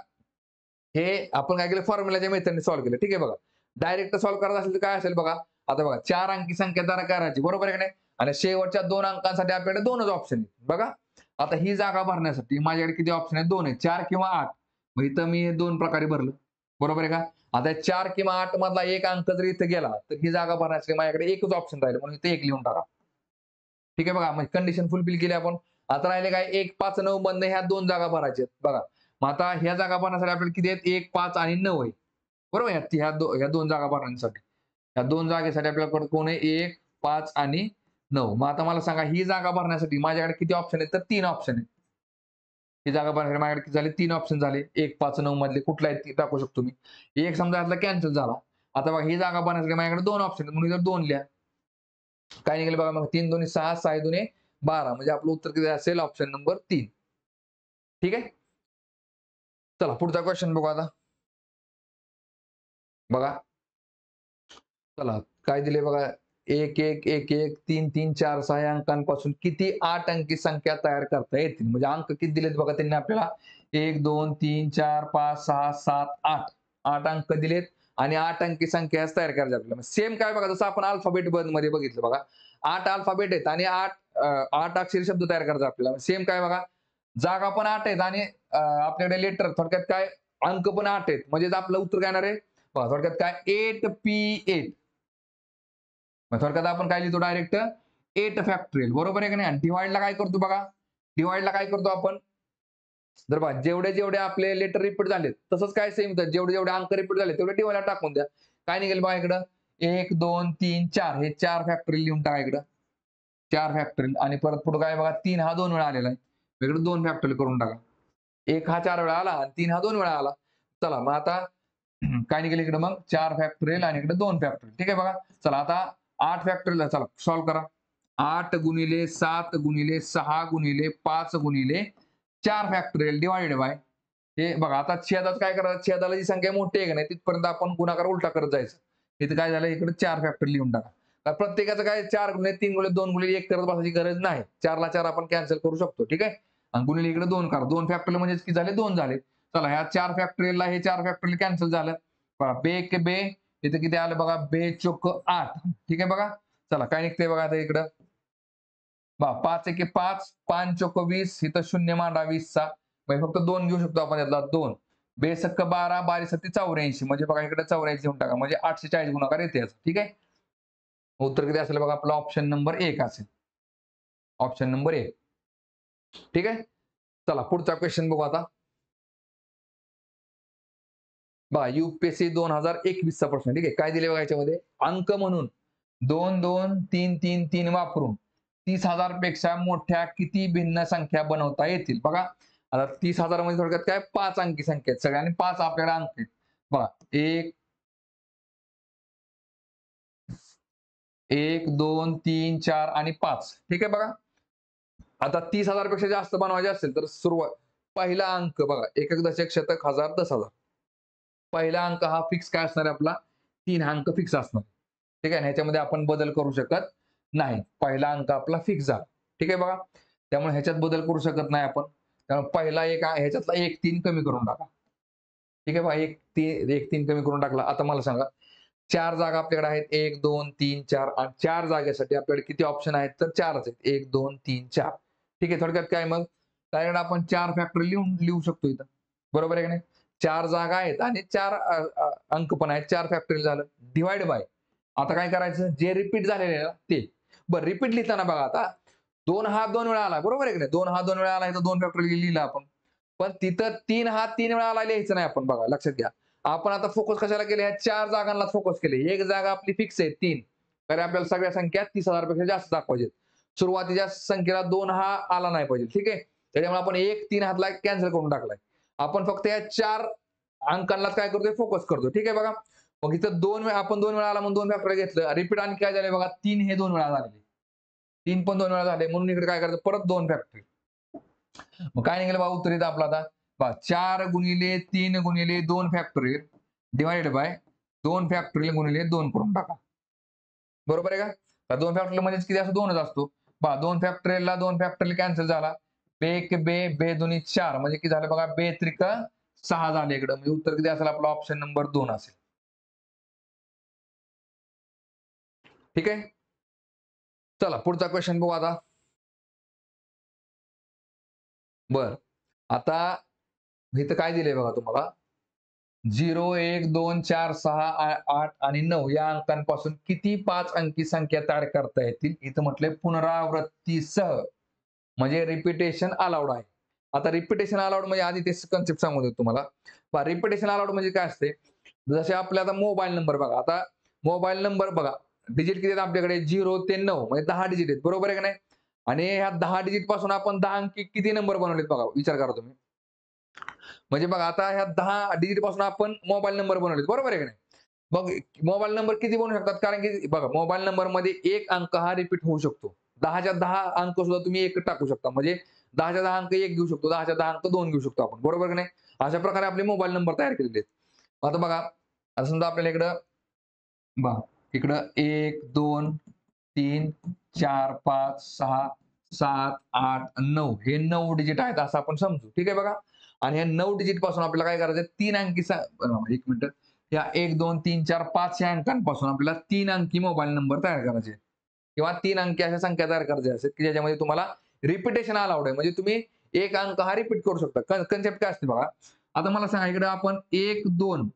हे आपण काय केलं फॉर्म्युलाच्या मेथडने सॉल्व्ह केलं ठीक आहे बघा डायरेक्ट सॉल्व्ह करायचं असेल तर काय असेल बघा आता बघा 4 अंकी संख्या तयार करायची बरोबर आहे की नाही आणि शेवटच्या 2 अंकांसाठी आपल्याकडे 2च ऑप्शन आहेत बघा आता ही जागा भरण्यासाठी माझ्याकडे किती ऑप्शन आहेत 2 आहेत 4 किंवा 8 मग इथं मी हे 2 प्रकारे भरलं बरोबर आहे का आता 4 किंवा 8 मधला एक अंक जर इथं गेला तर ही जागा भरण्यासाठी माझ्याकडे एकच ऑप्शन राहील म्हणून इथे 1 लिहून टाका ठीक आहे बघा म्हणजे कंडिशन फुलफिल केली आपण आता राहिले काय 1 5 9 मधनं ह्या 2 जागा भरायच्या आहेत बघा मग आता ह्या जागा भरण्यासाठी आपल्याला किती आहेत 1 5 आणि 9 आहे बरोबर ह्या 2 जागा भरण्यासाठी ह्या 2 जागेसाठी आपल्याकडे कोण आहे 1 5 आणि 9 मग आता मला सांगा ही जागा भरण्यासाठी माझ्याकडे किती ऑप्शन आहेत तर 3 ऑप्शन आहेत ही जागा बनवण्यासाठी माझ्याकडे किती झाले 3 ऑप्शन झाले. 1, 5, 9 मधले कुठलाही ते टाकू शकतो मी. एक समजा यातला कॅन्सल झाला. आता बघा ही जागा बनवण्यासाठी माझ्याकडे 2 ऑप्शन आहेत म्हणून इथं 2 लिहा. काय निघेल बघा मग 3 दोन्ही 6, 6 दोन्ही 12 म्हणजे आपलं उत्तर किती असेल ऑप्शन नंबर 3. ठीक आहे. चला पुढचा क्वेश्चन बघू आता. बघा. चला काय दिले बघा 1, 1, 1, 1, 3, 3, 4, 6 या अंकांपासून किती 8 अंकी संख्या तयार करता येतील. म्हणजे अंक किती दिलेत बघा त्यांनी आपल्याला 1, 2, 3, 4, 5, 6, 7, 8. 8 अंक दिलेत आणि 8 अंकी संख्या तयार करायची आपल्याला. सेम काय बघा जसं आपण अल्फाबेट मध्ये बघितलं बघा. 8 अल्फाबेट आहेत आणि 8 अक्षरी शब्द तयार करायचा आपल्याला. सेम काय बघा जागा पण 8 आहेत आणि आपल्याकडे लेटर थोडक्यात काय अंक पण 8 आहेत. म्हणजे आपलं उत्तर काय येणार आहे बघा थोडक्यात काय 8P8. मग थोडक्यात आपण काय लिहितो डायरेक्ट 8 फॅक्टोरियल बरोबर आहे का नाही. डिवाइडला काय करतो बघा डिवाइडला काय करतो आपण जर बघा जेवढे जेवढे आपले लेटर रिपीट झालेत तसंच काय सेम जेवढे जेवढे अंक रिपीट झाले तेवढे डिवाइडला टाकून द्या. काय निघेल बघा इकडं 1, 2, 3, 4 हे 4 फॅक्टोरियल लिहून टाका इकडं 4 फॅक्टोरियल आणि परत पुढे काय बघा 3 हा 2 वेळा आलेला आहे इकडे 2 फॅक्टोरियल करून टाका. 1 हा 4 वेळा आला आणि 3 हा 2 वेळा आला. चला मग आता काय निघेल इकडे मग 4 फॅक्टोरियल आणि इकडे 2 फॅक्टोरियल. ठीक आहे बघा. चला आता 8 फॅक्टोरियल चला सॉल्व्ह करा. 8 गुणिले 7 गुणिले 6 गुणिले 5 गुणिले 4 फॅक्टोरियल डिवाइडेड बाय हे बघा आता छेदात काय करायचं छेदाला जी संख्या मोठी आहे का नाही तिथपर्यंत आपण गुणाकार उलटा करत जायचं. इथं काय झालं इकडे 4 फॅक्टोरियल लिहून टाका. प्रत्येकाचं काय 4 गुणिले 3 गुणिले 2 गुणिले 1 करत बसायची गरज नाही. 4 ला 4 आपण कॅन्सल करू शकतो. ठीक आहे. आणि गुणिले इकडे 2 करा. 2 फॅक्टोरियल म्हणजे किती झाले 2 झाले. चला ह्या 4 फॅक्टोरियलला हे 4 फॅक्टोरियल कॅन्सल झालं. बघा बे के बे इथे किती आलं बघा बे चोक 8. ठीक आहे बघा. चला काय निघतंय बघा आता इकडं 5 एके 5 5 चोक 20 इथं शून्य मांडा 20चा म्हणजे फक्त 2 घेऊ शकतो आपण यातला 2 बेसक्क 12 12 सत्ती 84 म्हणजे बघा इकडे 84 घेऊन टाका म्हणजे 840 गुणाकार येते याचा. ठीक आहे. उत्तर किती असेल बघा आपलं ऑप्शन नंबर 1 असेल. Option number 1. ठीक आहे. चला पुढचा क्वेश्चन बघू आता. बघा UPSC 2021 चा प्रश्न. ठीक आहे. काय दिले बघा याच्यामध्ये अंक म्हणून 2 2 3 3 3 वापरून 30,000 पेक्षा मोठ्या किती भिन्न संख्या बनवता येतील. बघा आता 30,000 मध्ये थोडक्यात काय 5 अंकी संख्या आहेत सगळ्यांनी 5 आपल्याकडे अंक आहेत. बघा 1 1 2 3 4 आणि 5. ठीक आहे बघा. आता 30,000 पेक्षा जास्त बनवायचे असेल तर सुरुवात पहिला अंक बघा 1 1 दशक शतक हजार 10,000. पहिला अंक हा फिक्स काय असणार आहे आपला 3 हा अंक फिक्स असणार. ठीक आहे. ह्याच्यामध्ये आपण बदल करू शकत नाही. पहिला अंक आपला फिक्स झाला. ठीक आहे बघा. त्यामुळे ह्याच्यात बदल करू शकत नाही आपण. त्यामुळे पहिला एक ह्याच्यातला 1 3 कमी करून टाका. ठीक आहे बघा 1 3 कमी करून टाकला. आता मला सांगा 4 जागा आपल्याकडे आहेत 1 2 3 4 आणि 4 जागेसाठी आपल्याकडे किती ऑप्शन आहेत तर 4च आहेत 1 2 3 4. ठीक आहे. थोडक्यात काय मग त्याकडे आपण 4 फॅक्टोरियल लिहू शकतो इथं. बरोबर आहे की नाही. 4 जागा आहेत आणि 4 अंक पण आहेत 4 फॅक्टोरियल झालं. डिवाइड बाय आता काय करायचं जे रिपीट झालेले आहे ते. बरं रिपीट लिहिताना बघा आता 2 हा 2 वेळा आला बरोबर आहे की नाही 2 हा 2 वेळा आला तर 2 फॅक्टोरियल लिहिला आपण. पण तिथं 3 हा 3 वेळा आला लिहायचं नाही आपण बघा लक्षात घ्या. आपण आता फोकस कशाला केले ह्या 4 जागांना फोकस केले. एक जागा आपली फिक्स आहे 3. तर आपल्याला सगळ्या संख्या 30,000 पेक्षा जास्त दाखवायचे. सुरुवातीच्या संख्येला 2 हा आला नाही पाहिजे. ठीक आहे. त्याच्यामुळे आपण 1 3 हातला कॅन्सल करून टाकलाय. आपण फक्त या 4 अंकांना काय करतोय फोकस करतो. ठीक आहे बघा. मग इथं 2 वेळा आपण 2 वेळा आला म्हणून 2 फॅक्टोरियल घेतलं. रिपीट आणखी काय झाले बघा 3 हे 2 वेळा झाले. 3 पण 2 वेळा झाले म्हणून इकडे काय करायचं परत 2 फॅक्टोरियल. मग काय निघेल बघा उत्तर येतं आपलं आता बघा 4 गुणिले 3 गुणिले 2 फॅक्टोरियल डिवाइडेड बाय 2 फॅक्टोरियल गुणिले 2 करून टाका. बरोबर आहे का 2 फॅक्टोरियल म्हणजे किती असतो 2च असतो. पहा 2 फॅक्टोरियलला 2 फॅक्टोरियल कॅन्सल झाला. बे एक बे बे दोन्ही 4 म्हणजे किती झालं बघा बे त्रिक 6 झाले इकडं म्हणजे उत्तर किती असेल आपला ऑप्शन नंबर 2 असेल. ठीक आहे. चला पुढचा क्वेश्चन बघू आता. बर आता इथं काय दिलंय बघा तुम्हाला 0 1 2 4 6 8 आणि 9 या अंकांपासून किती 5 अंकी संख्या तयार करता येतील. इथं म्हटलंय पुनरावृत्तीसह म्हणजे रिपिटेशन अलाउड आहे. आता रिपिटेशन अलाउड म्हणजे आधी ते कन्सेप्ट सांगू देतो तुम्हाला. रिपिटेशन अलाउड म्हणजे काय असते जसे आपल्या आता मोबाईल नंबर बघा आता मोबाईल नंबर बघा डिजिट किती आहेत आपल्याकडे 0 ते 9 म्हणजे 10 डिजिट आहेत बरोबर आहे की नाही. आणि ह्या 10 डिजिट पासून आपण 10 अंकी किती नंबर बनवलेत बघा, विचार करा तुम्ही. म्हणजे बघा आता ह्या 10 डिजिट पासून आपण मोबाईल नंबर बनवलेत, बरोबर आहे की नाही? मग मोबाईल नंबर किती बनवू शकतात? कारण की बघा मोबाईल नंबरमध्ये एक अंक हा रिपीट होऊ शकतो. 10च्या 10 अंक सुद्धा तुम्ही एक टाकू शकता. म्हणजे 10च्या 10 अंक 1 घेऊ शकतो, 10च्या 10 अंक 2 घेऊ शकतो आपण, बरोबर की नाही? अशा प्रकारे आपले मोबाईल नंबर तयार केलेले आहेत. आता बघा, आता समजा आपल्याला इकडं पहा, इकडं 1, 2, 3, 4, 5, 6, 7, 8, 9 हे 9 डिजिट आहेत असं आपण समजू. ठीक आहे बघा. आणि या 9 डिजिट पासून आपल्याला काय करायचं आहे? 3 अंकी 1 मिनिट. या 1, 2, 3, 4, 5 या अंकांपासून आपल्याला 3 अंकी मोबाईल नंबर तयार करायचे आहेत. किंवा 3 अंकी अशा संख्या तयार करायच्या असतात, की ज्याच्यामध्ये तुम्हाला रिपिटेशन अलाउड आहे. म्हणजे तुम्ही एक अंक हा रिपीट करू शकता. कन्सेप्ट काय असते बघा. आता मला सांगा इकडे आपण 1, 2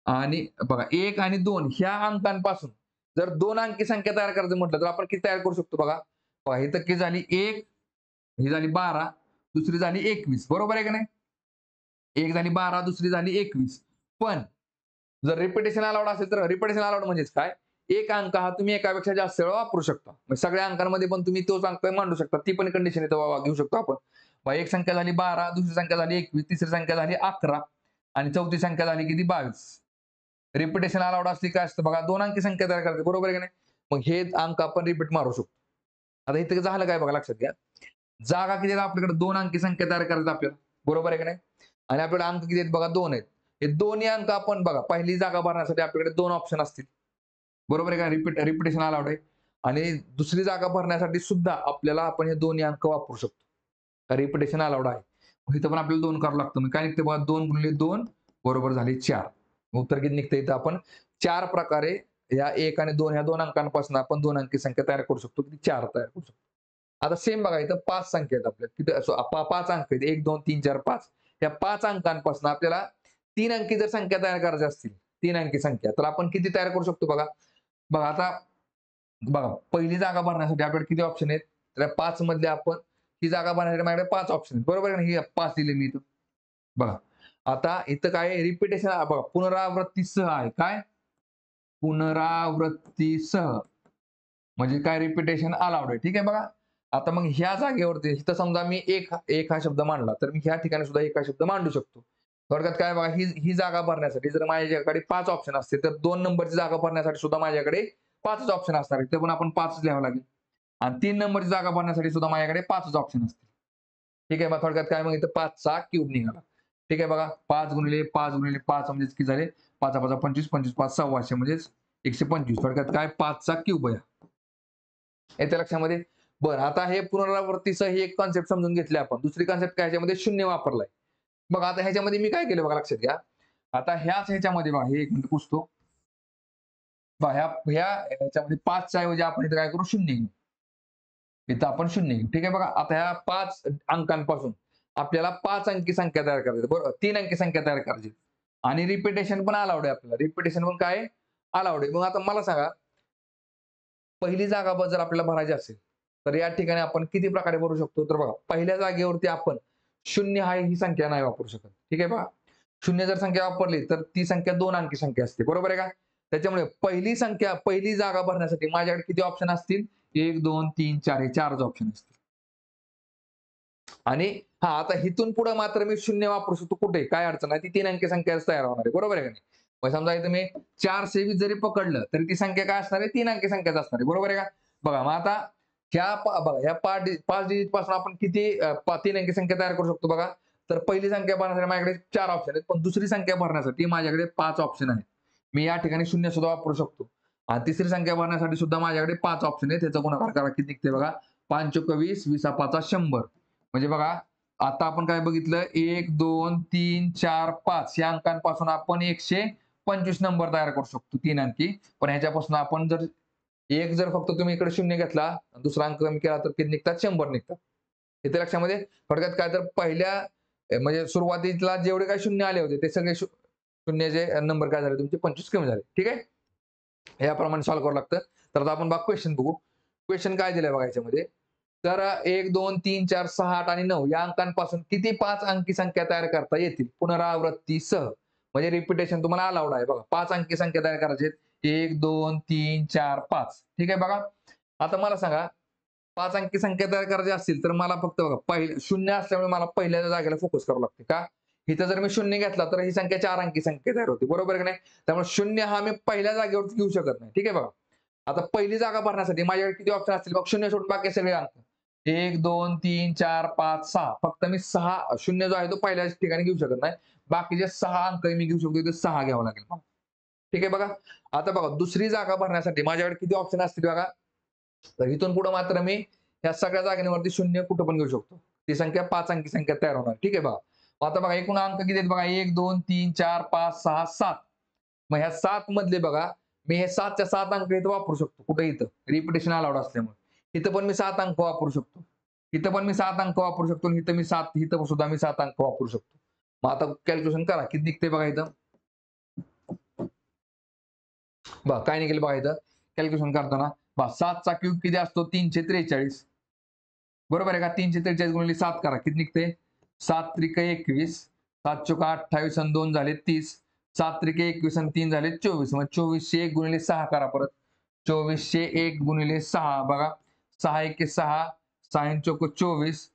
आणि बघा 1 आणि 2 ह्या अंकांपासून जर 2 अंकी संख्या तयार करायचं म्हटलं, तर आपण किती तयार करू शकतो बघा. पहा ही तर किती झाली 1, ही झाली 12, दुसरी झाली 21, बरोबर आहे की नाही? एक झाली 12, दुसरी झाली 21. पण जर रिपिटेशन अलाउड असेल, तर रिपिटेशन अलाउड म्हणजेच काय? एक अंक हा तुम्ही एकापेक्षा जास्त वेळा वापरू शकता. म्हणजे सगळ्या अंकांमध्ये पण तुम्ही तोच अंक मांडू शकता. ती पण कंडिशन इथं घेऊ शकतो आपण. मग एक संख्या झाली 12, दुसरी संख्या झाली 21, तिसरी संख्या झाली 11 आणि चौथी संख्या झाली किती 22. रिपिटेशन अलाउड असली काय असतं बघा, 2 अंकी संख्या तयार करते, बरोबर आहे की नाही? मग हे अंक आपण रिपीट मारू शकतो. आता इथे झालं काय बघा, लक्षात घ्या. जागा किती आहेत आपल्याकडे? 2 अंकी संख्या तयार करायची आपल्याला, बरोबर आहे की नाही? आणि आपल्याकडे अंक किती आहेत बघा? 2 आहेत. हे दोन्ही अंक आपण बघा, पहिली जागा भरण्यासाठी आपल्याकडे 2 ऑप्शन असतील. बरोबर आहे का? रिपिटेशन अलाउड आहे. आणि दुसरी जागा भरण्यासाठी सुद्धा आपल्याला आपण हे दोन्ही अंक वापरू शकतो. रिपिटेशन अलाउड आहे. मग इथं पण आपल्याला 2 करावं लागतं. मग काय निघतं बघा, 2 गुणिले 2 बरोबर झाले 4. उत्तर किती निघतं इथं? आपण 4 प्रकारे या 1 आणि 2 ह्या 2 अंकांपासून आपण 2 अंकी संख्या तयार करू शकतो. किती? 4 तयार करू शकतो. आता सेम बघा इथं 5 संख्या आहेत आपल्या. किती? 5 अंक आहेत. 1, 2, 3, 4, 5. या 5 अंकांपासून आपल्याला 3 अंकी जर संख्या तयार करायच्या असतील, 3 अंकी संख्या, तर आपण किती तयार करू शकतो बघा. बघा आता बघा, पहिली जागा भरण्यासाठी आपल्याकडे किती ऑप्शन आहेत? तर 5 मधले आपण ही जागा भरण्यासाठी माझ्याकडे 5 ऑप्शन आहेत. बरोबर आहे ना? ही 5 दिले मी इथं. बघा. आता इथं काय आहे? रिपिटेशन बघा, पुनरावृत्तीसह आहे. काय? पुनरावृत्तीसह. म्हणजे काय? रिपिटेशन अलाउड आहे. ठीक आहे बघा. आता मग ह्या जागेवरती इथं समजा मी एक हा शब्द मांडला, तर मी ह्या ठिकाणी सुद्धा एक हा शब्द मांडू शकतो. थोडक्यात काय बघा, ही ही जागा भरण्यासाठी जर माझ्याकडे 5 ऑप्शन असतील, तर 2 नंबरची जागा भरण्यासाठी सुद्धा माझ्याकडे 5च ऑप्शन असणार आहेत. ते पण आपण 5च लिहावं लागेल. आणि 3 नंबरची जागा भरण्यासाठी सुद्धा माझ्याकडे 5च ऑप्शन असतील. ठीक आहे. मग थोडक्यात काय, मग इथं 5चा क्यूब निघाला. ठीक आहे बघा. 5 गुणिले 5 गुणिले 5 म्हणजे किती झाले? 5 5 25, 25 5 1600 म्हणजेच 125. थोडक्यात काय? 5चा क्यूब आहे. येत्या लक्षामध्ये. बरं, आता हे पुनरावृत्तीचं ही एक कन्सेप्ट समजून घेतली आपण. दुसरी कन्सेप्ट काय, ह्याच्यामध्ये शून्य वापरलाय. बघा आता ह्याच्यामध्ये मी काय केलं बघा, लक्षात घ्या. आता ह्याच्यामध्ये बघा, हे एक मिनिट पुसतो. पहा ह्या ह्याच्यामध्ये 5च्या ऐवजी आपण इथं काय करू? शून्य घेऊ. इथं आपण शून्य घेऊ. ठीक आहे बघा. आता ह्या 5 अंकांपासून आपल्याला 5 अंकी संख्या तयार करायची, बरोबर? 3 अंकी संख्या तयार करायची. आणि रिपिटेशन पण अलाउड आहे आपल्याला. रिपिटेशन पण काय अलाउड आहे. मग आता मला सांगा, पहिली जागा जर आपल्याला भरायची असेल, तर या ठिकाणी आपण किती प्रकारे भरू शकतो? तर बघा, पहिल्या जागेवरती आपण 0 ही संख्या नाही वापरू शकत. ठीक आहे पहा. 0 जर संख्या वापरली, तर ती संख्या 2 अंकी संख्या असते. बरोबर आहे का? त्याच्यामुळे पहिली जागा भरण्यासाठी माझ्याकडे किती ऑप्शन असतील? 1, 2, 3, 4 हे 4च ऑप्शन असतील. आणि आता इथून पुढे मात्र मी 0 वापरू शकतो कुठे? काय अडचण आहे? ती 3 अंकी संख्याच तयार होणार आहे. बरोबर आहे का नाही? मग समजा इथं मी 420 जरी पकडलं, तरी ती संख्या काय असणार आहे? 3 अंकी संख्याच असणार आहे. बरोबर आहे का? बघा मग आता बघा ह्या 5 डिजिट पासून आपण किती 3 अंकी संख्या तयार करू शकतो बघा. तर पहिली संख्या भरण्यासाठी माझ्याकडे 4 ऑप्शन आहेत. पण दुसरी संख्या भरण्यासाठी माझ्याकडे 5 ऑप्शन आहेत. मी या ठिकाणी 0 सुद्धा वापरू शकतो. आणि तिसरी संख्या भरण्यासाठी सुद्धा माझ्याकडे 5 ऑप्शन आहेत. त्याचा गुणाकार करा, किती निघते बघा. 5 चोक 20, 20 5 100. म्हणजे बघा, आता आपण काय बघितलं? 1, 2, 3, 4, 5 या अंकांपासून आपण 125 नंबर तयार करू शकतो, 3 अंकी. पण ह्याच्यापासून आपण जर फक्त तुम्ही इकडे 0 घेतला, दुसरा अंक कमी केला, तर किती निघतात? 100 निघतात. इथे लक्षामध्ये थोडक्यात काय, तर पहिल्या म्हणजे सुरुवातीला जेवढे काही शून्य आले होते, ते सगळे शून्याचे नंबर काय झाले तुमचे? 25 कमी झाले. ठीक आहे? याप्रमाणे सॉल्व्ह करावं लागतं. तर आता आपण क्वेश्चन बघू. क्वेश्चन काय दिलंय बघा याच्यामध्ये. तर 1, 2, 3, 4, 6, 8 आणि 9 या अंकांपासून किती 5 अंकी संख्या तयार करता येतील पुनरावृत्तीसह? म्हणजे रिपिटेशन तुम्हाला अलाउड आहे बघा. 5 अंकी संख्या तयार करायची आहेत. 1, 2, 3, 4, 5. ठीक आहे बघा. आता मला सांगा, 5 अंकी संख्या तयार करायची असतील तर मला फक्त बघा शून्य असल्यामुळे मला पहिल्या जागेला फोकस करावं लागते का? इथं जर मी शून्य घेतला तर ही संख्या 4 अंकी संख्या तयार होते, बरोबर आहे की नाही? त्यामुळे शून्य हा मी पहिल्या जागेवरती घेऊ शकत नाही. ठीक आहे बघा. आता पहिली जागा भरण्यासाठी माझ्याकडे किती ऑप्शन असतील? मग शून्य सोडून बाकी सगळे अंक 1, 2, 3, 4, 5, 6. फक्त मी 6 शून्य जो आहे तो पहिल्याच ठिकाणी घेऊ शकत नाही. बाकीचे 6 अंक मी घेऊ शकतो, इथे 6 घ्यावं लागेल मला. ठीक आहे बघा. आता बघा दुसरी जागा भरण्यासाठी माझ्याकडे किती ऑप्शन असतील बघा. तर इथून पुढे मात्र मी या सगळ्या जागांवरती शून्य कुठं पण घेऊ शकतो. ती संख्या 5 अंकी संख्या तयार होणार. ठीक आहे बघा. आता बघा एकूण अंक किती आहेत बघा 1, 2, 3, 4, 5, 6, 7. मग ह्या 7 मधले बघा मी हे 7च्या 7 अंक इथं वापरू शकतो. कुठे इथं? रिपिटेशन अलाउड असल्यामुळे. इथं पण मी 7 अंक वापरू शकतो. इथं पण मी 7 अंक वापरू शकतो आणि इथं मी 7 इथं सुद्धा मी 7 अंक वापरू शकतो. मग आता कॅल्क्युलेशन करा किती निघते बघा इथं. बघा काय निघेल बघा इथं कॅल्क्युलेशन करताना. बघा 7 चा क्यूब किती असतो? 343. बरोबर आहे का? 343 गुणिले 7 करा. किती निघते? 7 त्रिक 21, 7 चोक 28 आणि 2 झाले 30. 7 त्रिक 21 आणि 3 झाले 24. मग 2401 गुणिले 6 करा परत. 2401 गुणिले 6 बघा. 6 एके 6, 6 चोक 24,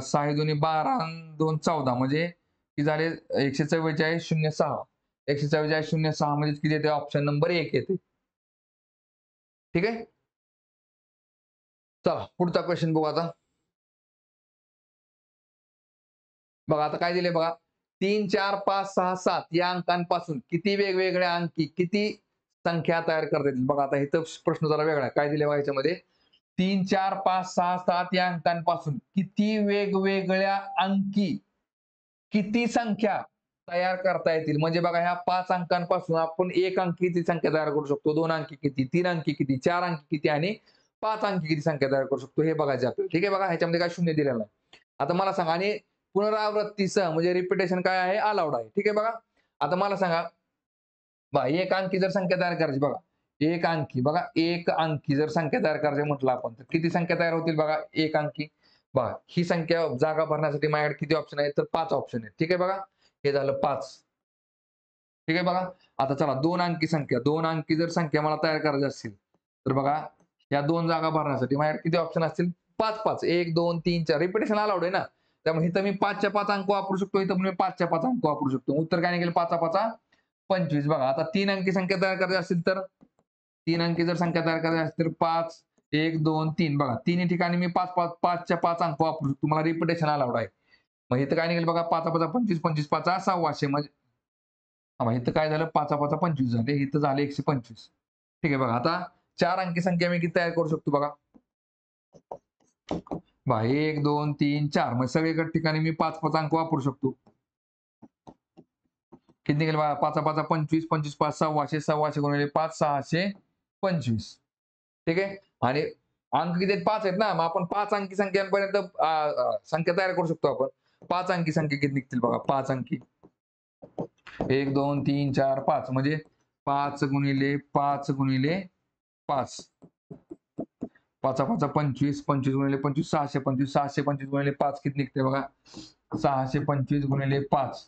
6 दोन्ही 12 आणि 2 14 म्हणजे किती झाले 144 0 6. 144 0 6 म्हणजे किती येते? ऑप्शन नंबर 1 येते. ठीक आहे. चला पुढचा क्वेश्चन बघू आता. बघा आता काय दिले बघा 3, 4, 5, 6, 7 या अंकांपासून किती वेगवेगळ्या अंकी किती संख्या तयार करता येतील? बघा आता इथं प्रश्न जरा वेगळा आहे. काय दिले बघा याच्यामध्ये 3, 4, 5, 6, 7 या अंकांपासून किती वेगवेगळ्या अंकी किती संख्या तयार करता येतील? म्हणजे बघा ह्या 5 अंकांपासून आपण 1 अंकी किती संख्या तयार करू शकतो, 2 अंकी किती, 3 अंकी किती, 4 अंकी किती आणि 5 अंकी किती संख्या तयार करू शकतो हे बघायचे आपल्याला. ठीक आहे बघा ह्याच्यामध्ये काय शून्य दिलेलं नाही. आता मला सांगा आणि पुनरावृत्तीसह म्हणजे रिपिटेशन काय आहे? अलाउड आहे. ठीक आहे बघा. आता मला सांगा बघा एक अंकी जर संख्या तयार करायची बघा. एक अंकी बघा एक अंकी जर संख्या तयार करायची म्हटलं आपण तर किती संख्या तयार होतील बघा एक अंकी. बघा ही संख्या जागा भरण्यासाठी माझ्याकडे किती ऑप्शन आहेत? तर 5 ऑप्शन आहेत. ठीक आहे बघा. हे झालं 5. ठीक आहे बघा. आता चला 2 अंकी संख्या 2 अंकी जर संख्या मला तयार करायची असतील तर बघा या 2 जागा भरण्यासाठी माझ्याकडे किती ऑप्शन असतील? 5 1 2 3 4 रिपिटेशन अलाउड आहे ना. त्यामुळे इथं मी 5च्या 5 अंक वापरू शकतो. इथं मी 5च्या 5 अंक वापरू शकतो. उत्तर काय निघेल? 5 5 25. बघा आता 3 अंकी संख्या तयार करायची असेल तर 3 अंकी जर संख्या तयार करायची असेल तर 5 1 2 3 बघा तिन्ही ठिकाणी मी 5च्या 5 अंक वापरू शकतो. मला रिपिटेशन अलाउड आहे. मग इथं काय निघेल बघा 5 5 25 25 5 600 म्हणजे इथं काय झालं 5 5 25 झाले. इथं झाले 125. ठीक आहे बघा. आता 4 अंकी संख्या मी किती तयार करू शकतो बघा. 1 2 3 4 मग सगळीकडे ठिकाणी मी 5 5 अंक वापरू शकतो. किती निघेल बघा 5 5 25 25 5 600 600 गुणिले 5 625. ठीक आहे आणि अंक किती आहेत? 5 आहेत ना. मग आपण 5 अंकी संख्यांपर्यंत संख्या तयार करू शकतो आपण. 5 अंकी संख्या किती निघतील बघा 5 अंकी 1 2 3 4 5 म्हणजे 5 गुणिले 5 गुणिले 5 5 5 25 25 गुणिले 25 625 625 गुणिले 5 किती निघते बघा 625 गुणिले 5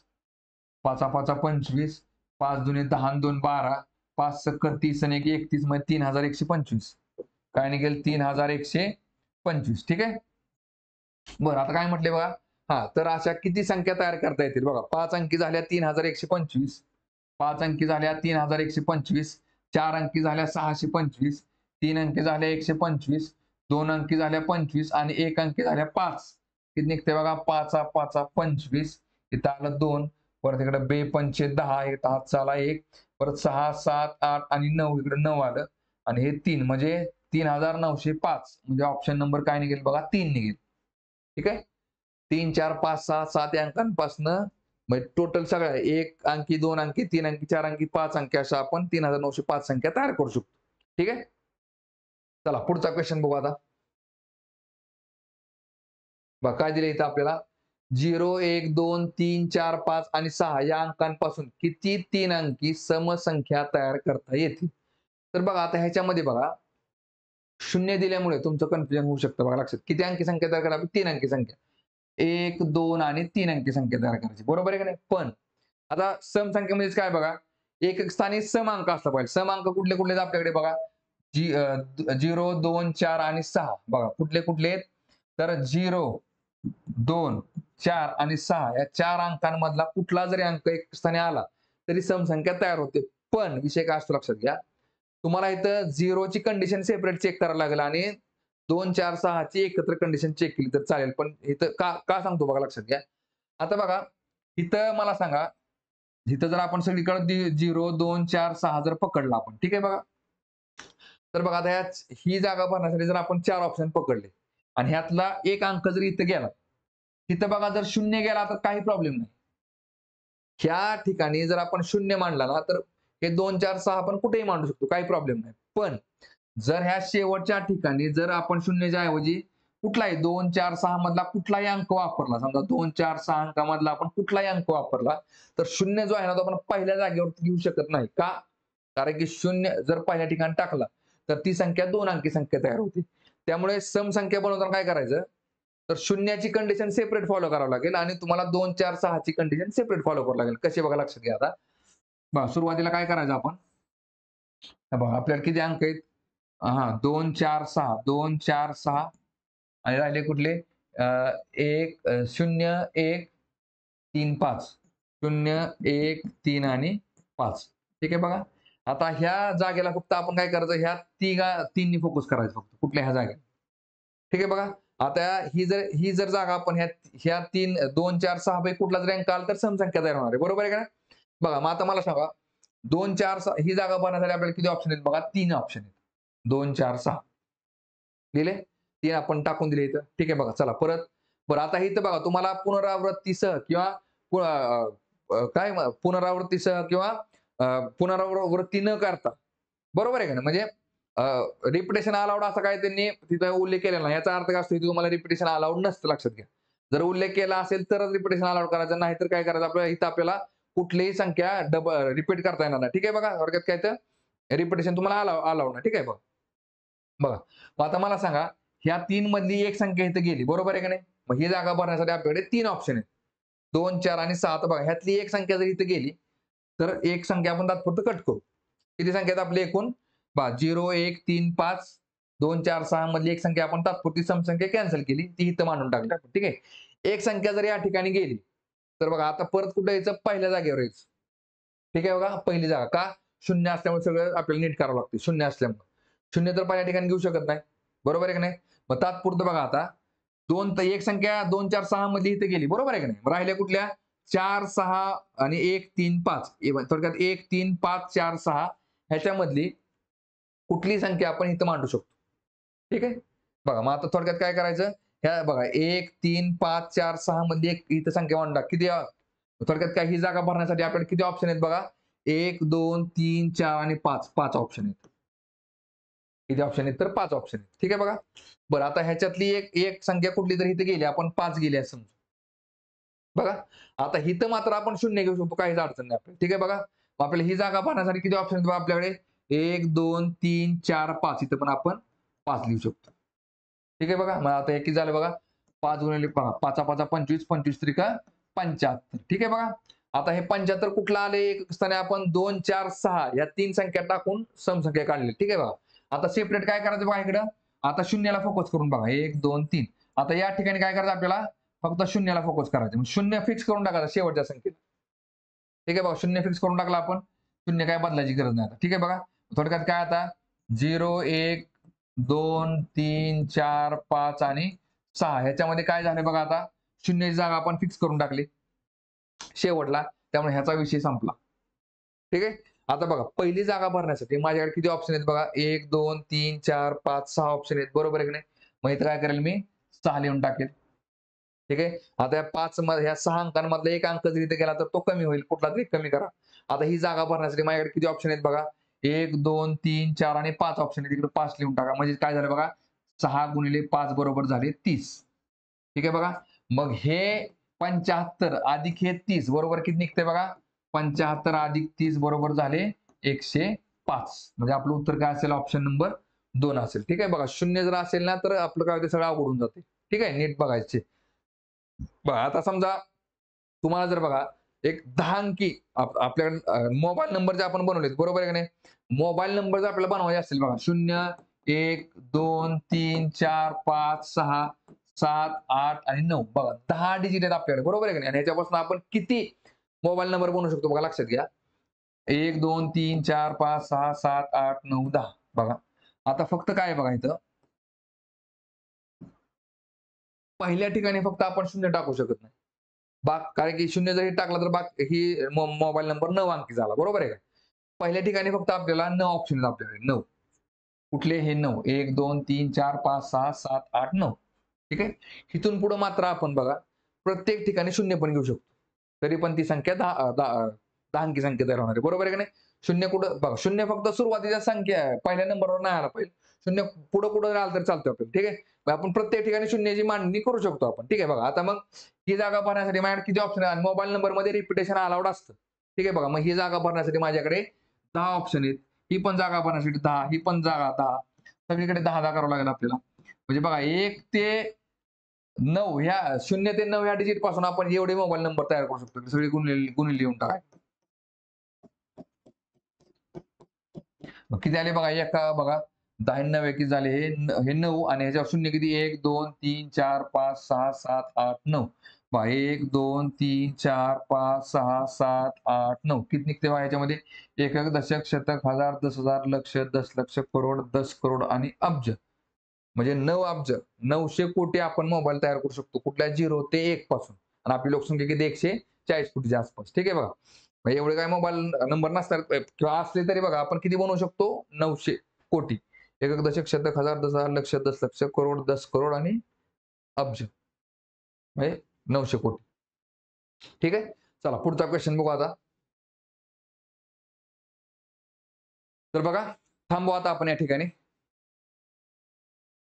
5 5 25 5 दुने 10 आणि 2 12 5 सक्क 30 आणि 1 31 म्हणजे 3125 काय निघेल 3125. ठीक आहे. बरं आता काय म्हटले बघा तर अशा किती संख्या तयार करता येतील बघा 5 अंकी झाल्या 3125 5 अंकी झाल्या 3125 4 अंकी झाल्या 625 3 अंकी झाल्या 125 2 अंकी झाल्या 25 आणि 1 अंकी झाल्या 5 किती निघते बघा 5 5 25 इथं आलं 2 परत इकडे 2 पंचे 10 इथं हात चाला 1 परत 6 7 8 आणि 9 इकडे 9 आलं आणि हे 3 म्हणजे 3905 म्हणजे ऑप्शन नंबर काय निघेल बघा 3 निघेल. ठीक आहे. 3 4 5 6 7 या अंकांपासून म्हणजे टोटल सगळ्या 1 अंकी 2 अंकी 3 अंकी 4 अंकी 5 अंकी अशा आपण 3905 संख्या तयार करू शकतो. ठीक आहे. चला पुढचा क्वेश्चन बघू आता. बघा काय दिले इथं आपल्याला 0 1 2 3 4 5 आणि 6 या अंकांपासून किती 3 अंकी समसंख्या तयार करता येतील? तर बघा आता ह्याच्यामध्ये बघा शून्य दिल्यामुळे तुमचं कन्फ्युजन होऊ शकतं बघा लक्षात. किती अंकी संख्या तयार करावी? 3 अंकी संख्या. 1 2 आणि 3 अंकी संख्या तयार करायची. बरोबर आहे की नाही? पण आता सम संख्येमध्येच काय बघा एक एक स्थानी सम अंक असला पाहिजे. सम अंक कुठले कुठले आपल्याकडे बघा 0 2 4 आणि 6 बघा कुठले कुठले आहेत तर 0 2 4 आणि 6 या चार अंकांमधला कुठला जरी अंक एक स्थानी आला तरी समसंख्या तयार होते. पण विषय काय असतो लक्षात घ्या. तुम्हाला इथं 0 ची कंडिशन सेपरेट चेक करावं लागेल आणि 2 4 6 ची एकत्र कंडिशन चेक केली तर चालेल. पण इथं का का सांगतो बघा लक्षात घ्या. आता बघा इथं मला सांगा, इथं जर आपण सगळीकडे 0 2 4 6 जर पकडला आपण, ठीक आहे बघा. तर बघा आता ही जागा भरण्यासाठी जर आपण 4 ऑप्शन पकडले आणि ह्यातला एक अंक जर इथं गेला, तिथं बघा जर 0 गेला तर काही प्रॉब्लेम नाही. ह्या ठिकाणी जर आपण 0 मांडला ना, तर हे 2 4 6 आपण कुठेही मांडू शकतो, काही प्रॉब्लेम नाही. पण जर ह्या शेवटच्या ठिकाणी जर आपण 0च्या ऐवजी कुठलाही 2 4 6 मधला कुठलाही अंक वापरला, समजा 2 4 6 अंकामधला आपण कुठलाही अंक वापरला, तर 0 जो आहे ना, तो आपण पहिल्या जागेवरती घेऊ शकत नाही. का? कारण की 0 जर पहिल्या ठिकाणी टाकला, तर ती संख्या 2 अंकी संख्या तयार होते. त्यामुळे सम संख्या बनवताना काय करायचं, तर 0ची कंडिशन सेपरेट फॉलो करावं लागेल आणि तुम्हाला 2 4 6 ची कंडिशन सेपरेट फॉलो करावं लागेल. कसे बघा लक्षात घ्या आता. पहा सुरुवातीला काय करायचं आपण, हे बघा आपल्याला किती अंक आहेत? हां, 2 4 6 2 4 6 आणि राहिले कुठले? 0 1 3 5 0 1 3 आणि 5. ठीक आहे बघा. आता ह्या जागेला फक्त आपण काय करायचं, ह्या तिन्ही फोकस करायचं फक्त कुठल्या ह्या जागेत. ठीक आहे बघा. आता ही जर जागा आपण ह्या 3 2 4 6 पैकी कुठला जरी अंक आला तर समसंख्या तयार होणार आहे. बरोबर आहे का? बघा मग आता मला सांगा 2 4 6 ही जागा बनवण्यासाठी आपल्याला किती ऑप्शन आहेत बघा? 3 ऑप्शन आहेत. 2 4 6 दिले? 3 आपण टाकून दिले इथं. ठीक आहे बघा. चला परत. बरं आता इथं बघा तुम्हाला पुनरावृत्तीसह किंवा पुनरावृत्तीसह किंवा पुनरावृत्ती न करता, बरोबर आहे का नाही? म्हणजे रिपिटेशन अलाउड असा काय त्यांनी तिथं उल्लेख केलेला नाही. याचा अर्थ काय असतो, तुम्हाला रिपिटेशन अलाउड नसतं लक्षात घ्या. जर उल्लेख केला असेल तरच रिपिटेशन अलाउड करायचं, नाही तर काय करायचं आपल्याला इथं आपल्याला कुठलीही संख्या रिपीट करता येणार नाही. ठीक आहे बघा. थोडक्यात काय तर रिपिटेशन तुम्हाला अलाउड नाही. ठीक आहे बघा. बघा. मग आता मला सांगा ह्या 3 मधली एक संख्या इथं गेली. बरोबर आहे का नाही? मग ही जागा भरण्यासाठी आपल्याकडे 3 ऑप्शन आहेत. 2 4 आणि 6. तर बघा ह्यातली एक संख्या जर इथं गेली, तर एक संख्या आपण तात्पुरतं कट करू. किती संख्या आहेत आपली एकूण? पहा 0 1 3 5 2 4 6 मधली एक संख्या आपण तात्पुरती समसंख्या कॅन्सल केली. ती इथं मांडून टाकली आपण. ठीक आहे. एक संख्या जर या ठिकाणी गेली, तर बघा आता परत कुठे यायचं? पहिल्या जागेवर यायचं. ठीक आहे बघा. पहिली जागा. का? 0 असल्यामुळे सगळं आपल्याला नीट करावं लागतं. 0 असल्यामुळे. 0 तर पहिल्या ठिकाणी घेऊ शकत नाही. बरोबर आहे की नाही? मग तात्पुरतं बघा आता एक संख्या 2 4 6 मध्ये इथे गेली. बरोबर आहे की नाही? मग राहिल्या कुठल्या? 4 6 आणि 1 3 5. थोडक्यात 1 3 5 4 6 ह्याच्यामधली कुठली संख्या आपण इथं मांडू शकतो. ठीक आहे. बघा मग आता थोडक्यात काय करायचं, ह्या बघा 1 3 5 4 6 मध्ये एक इथं संख्या मांडून टाक. किती थोडक्यात काय ही जागा भरण्यासाठी आपल्याला किती ऑप्शन आहेत बघा? 1 2 3 4 आणि 5 5 ऑप्शन आहेत. किती ऑप्शन आहेत? तर 5 ऑप्शन आहेत. ठीक आहे बघा. बरं आता ह्याच्यातली एक एक संख्या कुठली तरी इथे गेली, आपण 5 गेली असं समजू. बघा आता इथं मात्र आपण 0 घेऊ शकतो, काहीच अडचण नाही आपल्याला. ठीक आहे बघा. मग आपल्याला ही जागा भरण्यासाठी किती ऑप्शन आहेत बघा आपल्याकडे? 1 2 3 4 5. इथं पण आपण 5 लिहू शकतो. ठीक आहे बघा. मग आता हे किती झालं बघा? 5 गुणिले बघा 5 5 25 25 त्रिका 75. ठीक आहे बघा. आता हे 75 कुठलं आले? एक स्थानी आपण 2 4 6 या 3 संख्या टाकून समसंख्या काढली. ठीक आहे बघा. आता सेपरेट काय करायचं बघा इकडं? आता शून्याला फोकस करून बघा. 1 2 3. आता या ठिकाणी काय करायचं आपल्याला? फक्त शून्याला फोकस करायचं. मग 0 फिक्स करून टाकायचं शेवटच्या संख्येला. ठीक आहे बघा. 0 फिक्स करून टाकला आपण. 0 काय बदलायची गरज नाही आता. ठीक आहे बघा. थोडक्यात काय आता 0 1 2 3 4 5 आणि 6 ह्याच्यामध्ये काय झालं बघा आता 0ची जागा आपण फिक्स करून टाकली शेवटला. त्यामुळे ह्याचा विषय संपला. ठीक आहे. आता बघा पहिली जागा भरण्यासाठी माझ्याकडे किती ऑप्शन आहेत बघा? 1 2 3 4 5 6 ऑप्शन आहेत. बरोबर आहे की नाही? मग इथं काय करेल मी? 6 लिहून टाकेल. ठीक आहे. आता या 5 मध्ये ह्या 6 अंकांमधला एक अंक जर इथे गेला तर तो कमी होईल. कुठला तरी कमी करा. आता ही जागा भरण्यासाठी माझ्याकडे किती ऑप्शन आहेत बघा? 1 2 3 4 आणि 5 ऑप्शन आहेत. इकडे 5 लिहून टाका. म्हणजे काय झालं बघा? 6 गुणिले 5 बरोबर झाले 30. ठीक आहे बघा. मग हे 75 अधिक हे 30 बरोबर किती निघतंय बघा? 75 अधिक 30 बरोबर झाले 105. म्हणजे आपलं उत्तर काय असेल? ऑप्शन नंबर 2 असेल. ठीक आहे बघा. 0 जर असेल ना तर आपलं काय होते सगळं अवघड होऊन जाते. ठीक आहे. नीट बघायचे. बघा आता समजा तुम्हाला जर बघा एक 10 अंकी आपल्याकडे मोबाईल नंबर जे आपण बनवलेत, बरोबर आहे का नाही? मोबाईल नंबर जर आपल्याला बनवायचे असतील बघा, 0, 1, 2, 3, 4, 5, 6, 7, 8 आणि 9 बघा 10 डिजिट आहेत आपल्याकडे, बरोबर आहे का नाही? आणि ह्याच्यापासून आपण किती मोबाईल नंबर बनवू शकतो बघा, लक्षात घ्या. 1, 2, 3, 4, 5, 6, 7, 8, 9, 10 बघा. आता फक्त काय आहे बघा इथं, पहिल्या ठिकाणी फक्त आपण 0 टाकू शकत नाही. कारण की 0 जरी टाकला तर ही मोबाईल नंबर 9 अंकी झाला, बरोबर आहे का? पहिल्या ठिकाणी फक्त आपल्याला 9 ऑप्शन आहेत आपल्याकडे 9. कुठले हे 9? 1, 2, 3, 4, 5, 6, 7, 8, 9. ठीक आहे. इथून पुढे मात्र आपण बघा प्रत्येक ठिकाणी 0 पण घेऊ शकतो. तरी पण ती संख्या 10 अंकी संख्या तयार होणार आहे. बरोबर आहे की नाही? 0 कुठं बघा 0 फक्त सुरुवातीच्या संख्या आहे. पहिल्या नंबरवर नाही आला पाहिजे. 0 पुढं आलं तर चालतं आपल्याला. ठीक आहे. मग आपण प्रत्येक ठिकाणी 0ची मांडणी करू शकतो आपण. ठीक आहे बघा. आता मग ही जागा भरण्यासाठी माझ्याकडे किती ऑप्शन आहे? मोबाईल नंबरमध्ये रिपिटेशन अलाउड असतं. ठीक आहे बघा. मग ही जागा भरण्यासाठी माझ्याकडे 10 ऑप्शन आहेत. ही पण जागा भरण्यासाठी 10, ही पण जागा 10. सगळीकडे 10 करावं लागेल आपल्याला. म्हणजे बघा 1 ते 9 ह्या 0 ते 9 ह्या डिजिट पासून आपण एवढे मोबाईल नंबर तयार करू शकतो. सगळे गुणिले लिहून टाका. मग किती आले बघा, एका बघा 10 9 किती झाले, हे 9 आणि ह्याच्यावर 0 किती 1, 2, 3, 4, 5, 6, 7, 8, 9. पहा 1, 2, 3, 4, 5, 6, 7, 8, 9 किती निघते बघा ह्याच्यामध्ये? एकक, दशक, शतक, हजार, 10,000, लक्ष, दशलक्ष, करोड, 10 करोड आणि अब्ज. म्हणजे 9 अब्ज, 900 कोटी आपण मोबाईल तयार करू शकतो. कुठल्या 0 ते 1 पासून. आणि आपली लोकसंख्या किती 140 कोटीच्या आसपास. ठीक आहे बघा. मग एवढे काय मोबाईल नंबर नसतात किंवा असले तरी बघा आपण किती बनवू शकतो? 900 कोटी. एकक, दशक, शतक, हजार, 10,000, लक्ष, दशलक्ष, करोड, 10 करोड आणि अब्ज. म्हणजे 900 कोटी. ठीक आहे. चला पुढचा क्वेश्चन बघू आता. तर बघा थांबू आता आपण या ठिकाणी.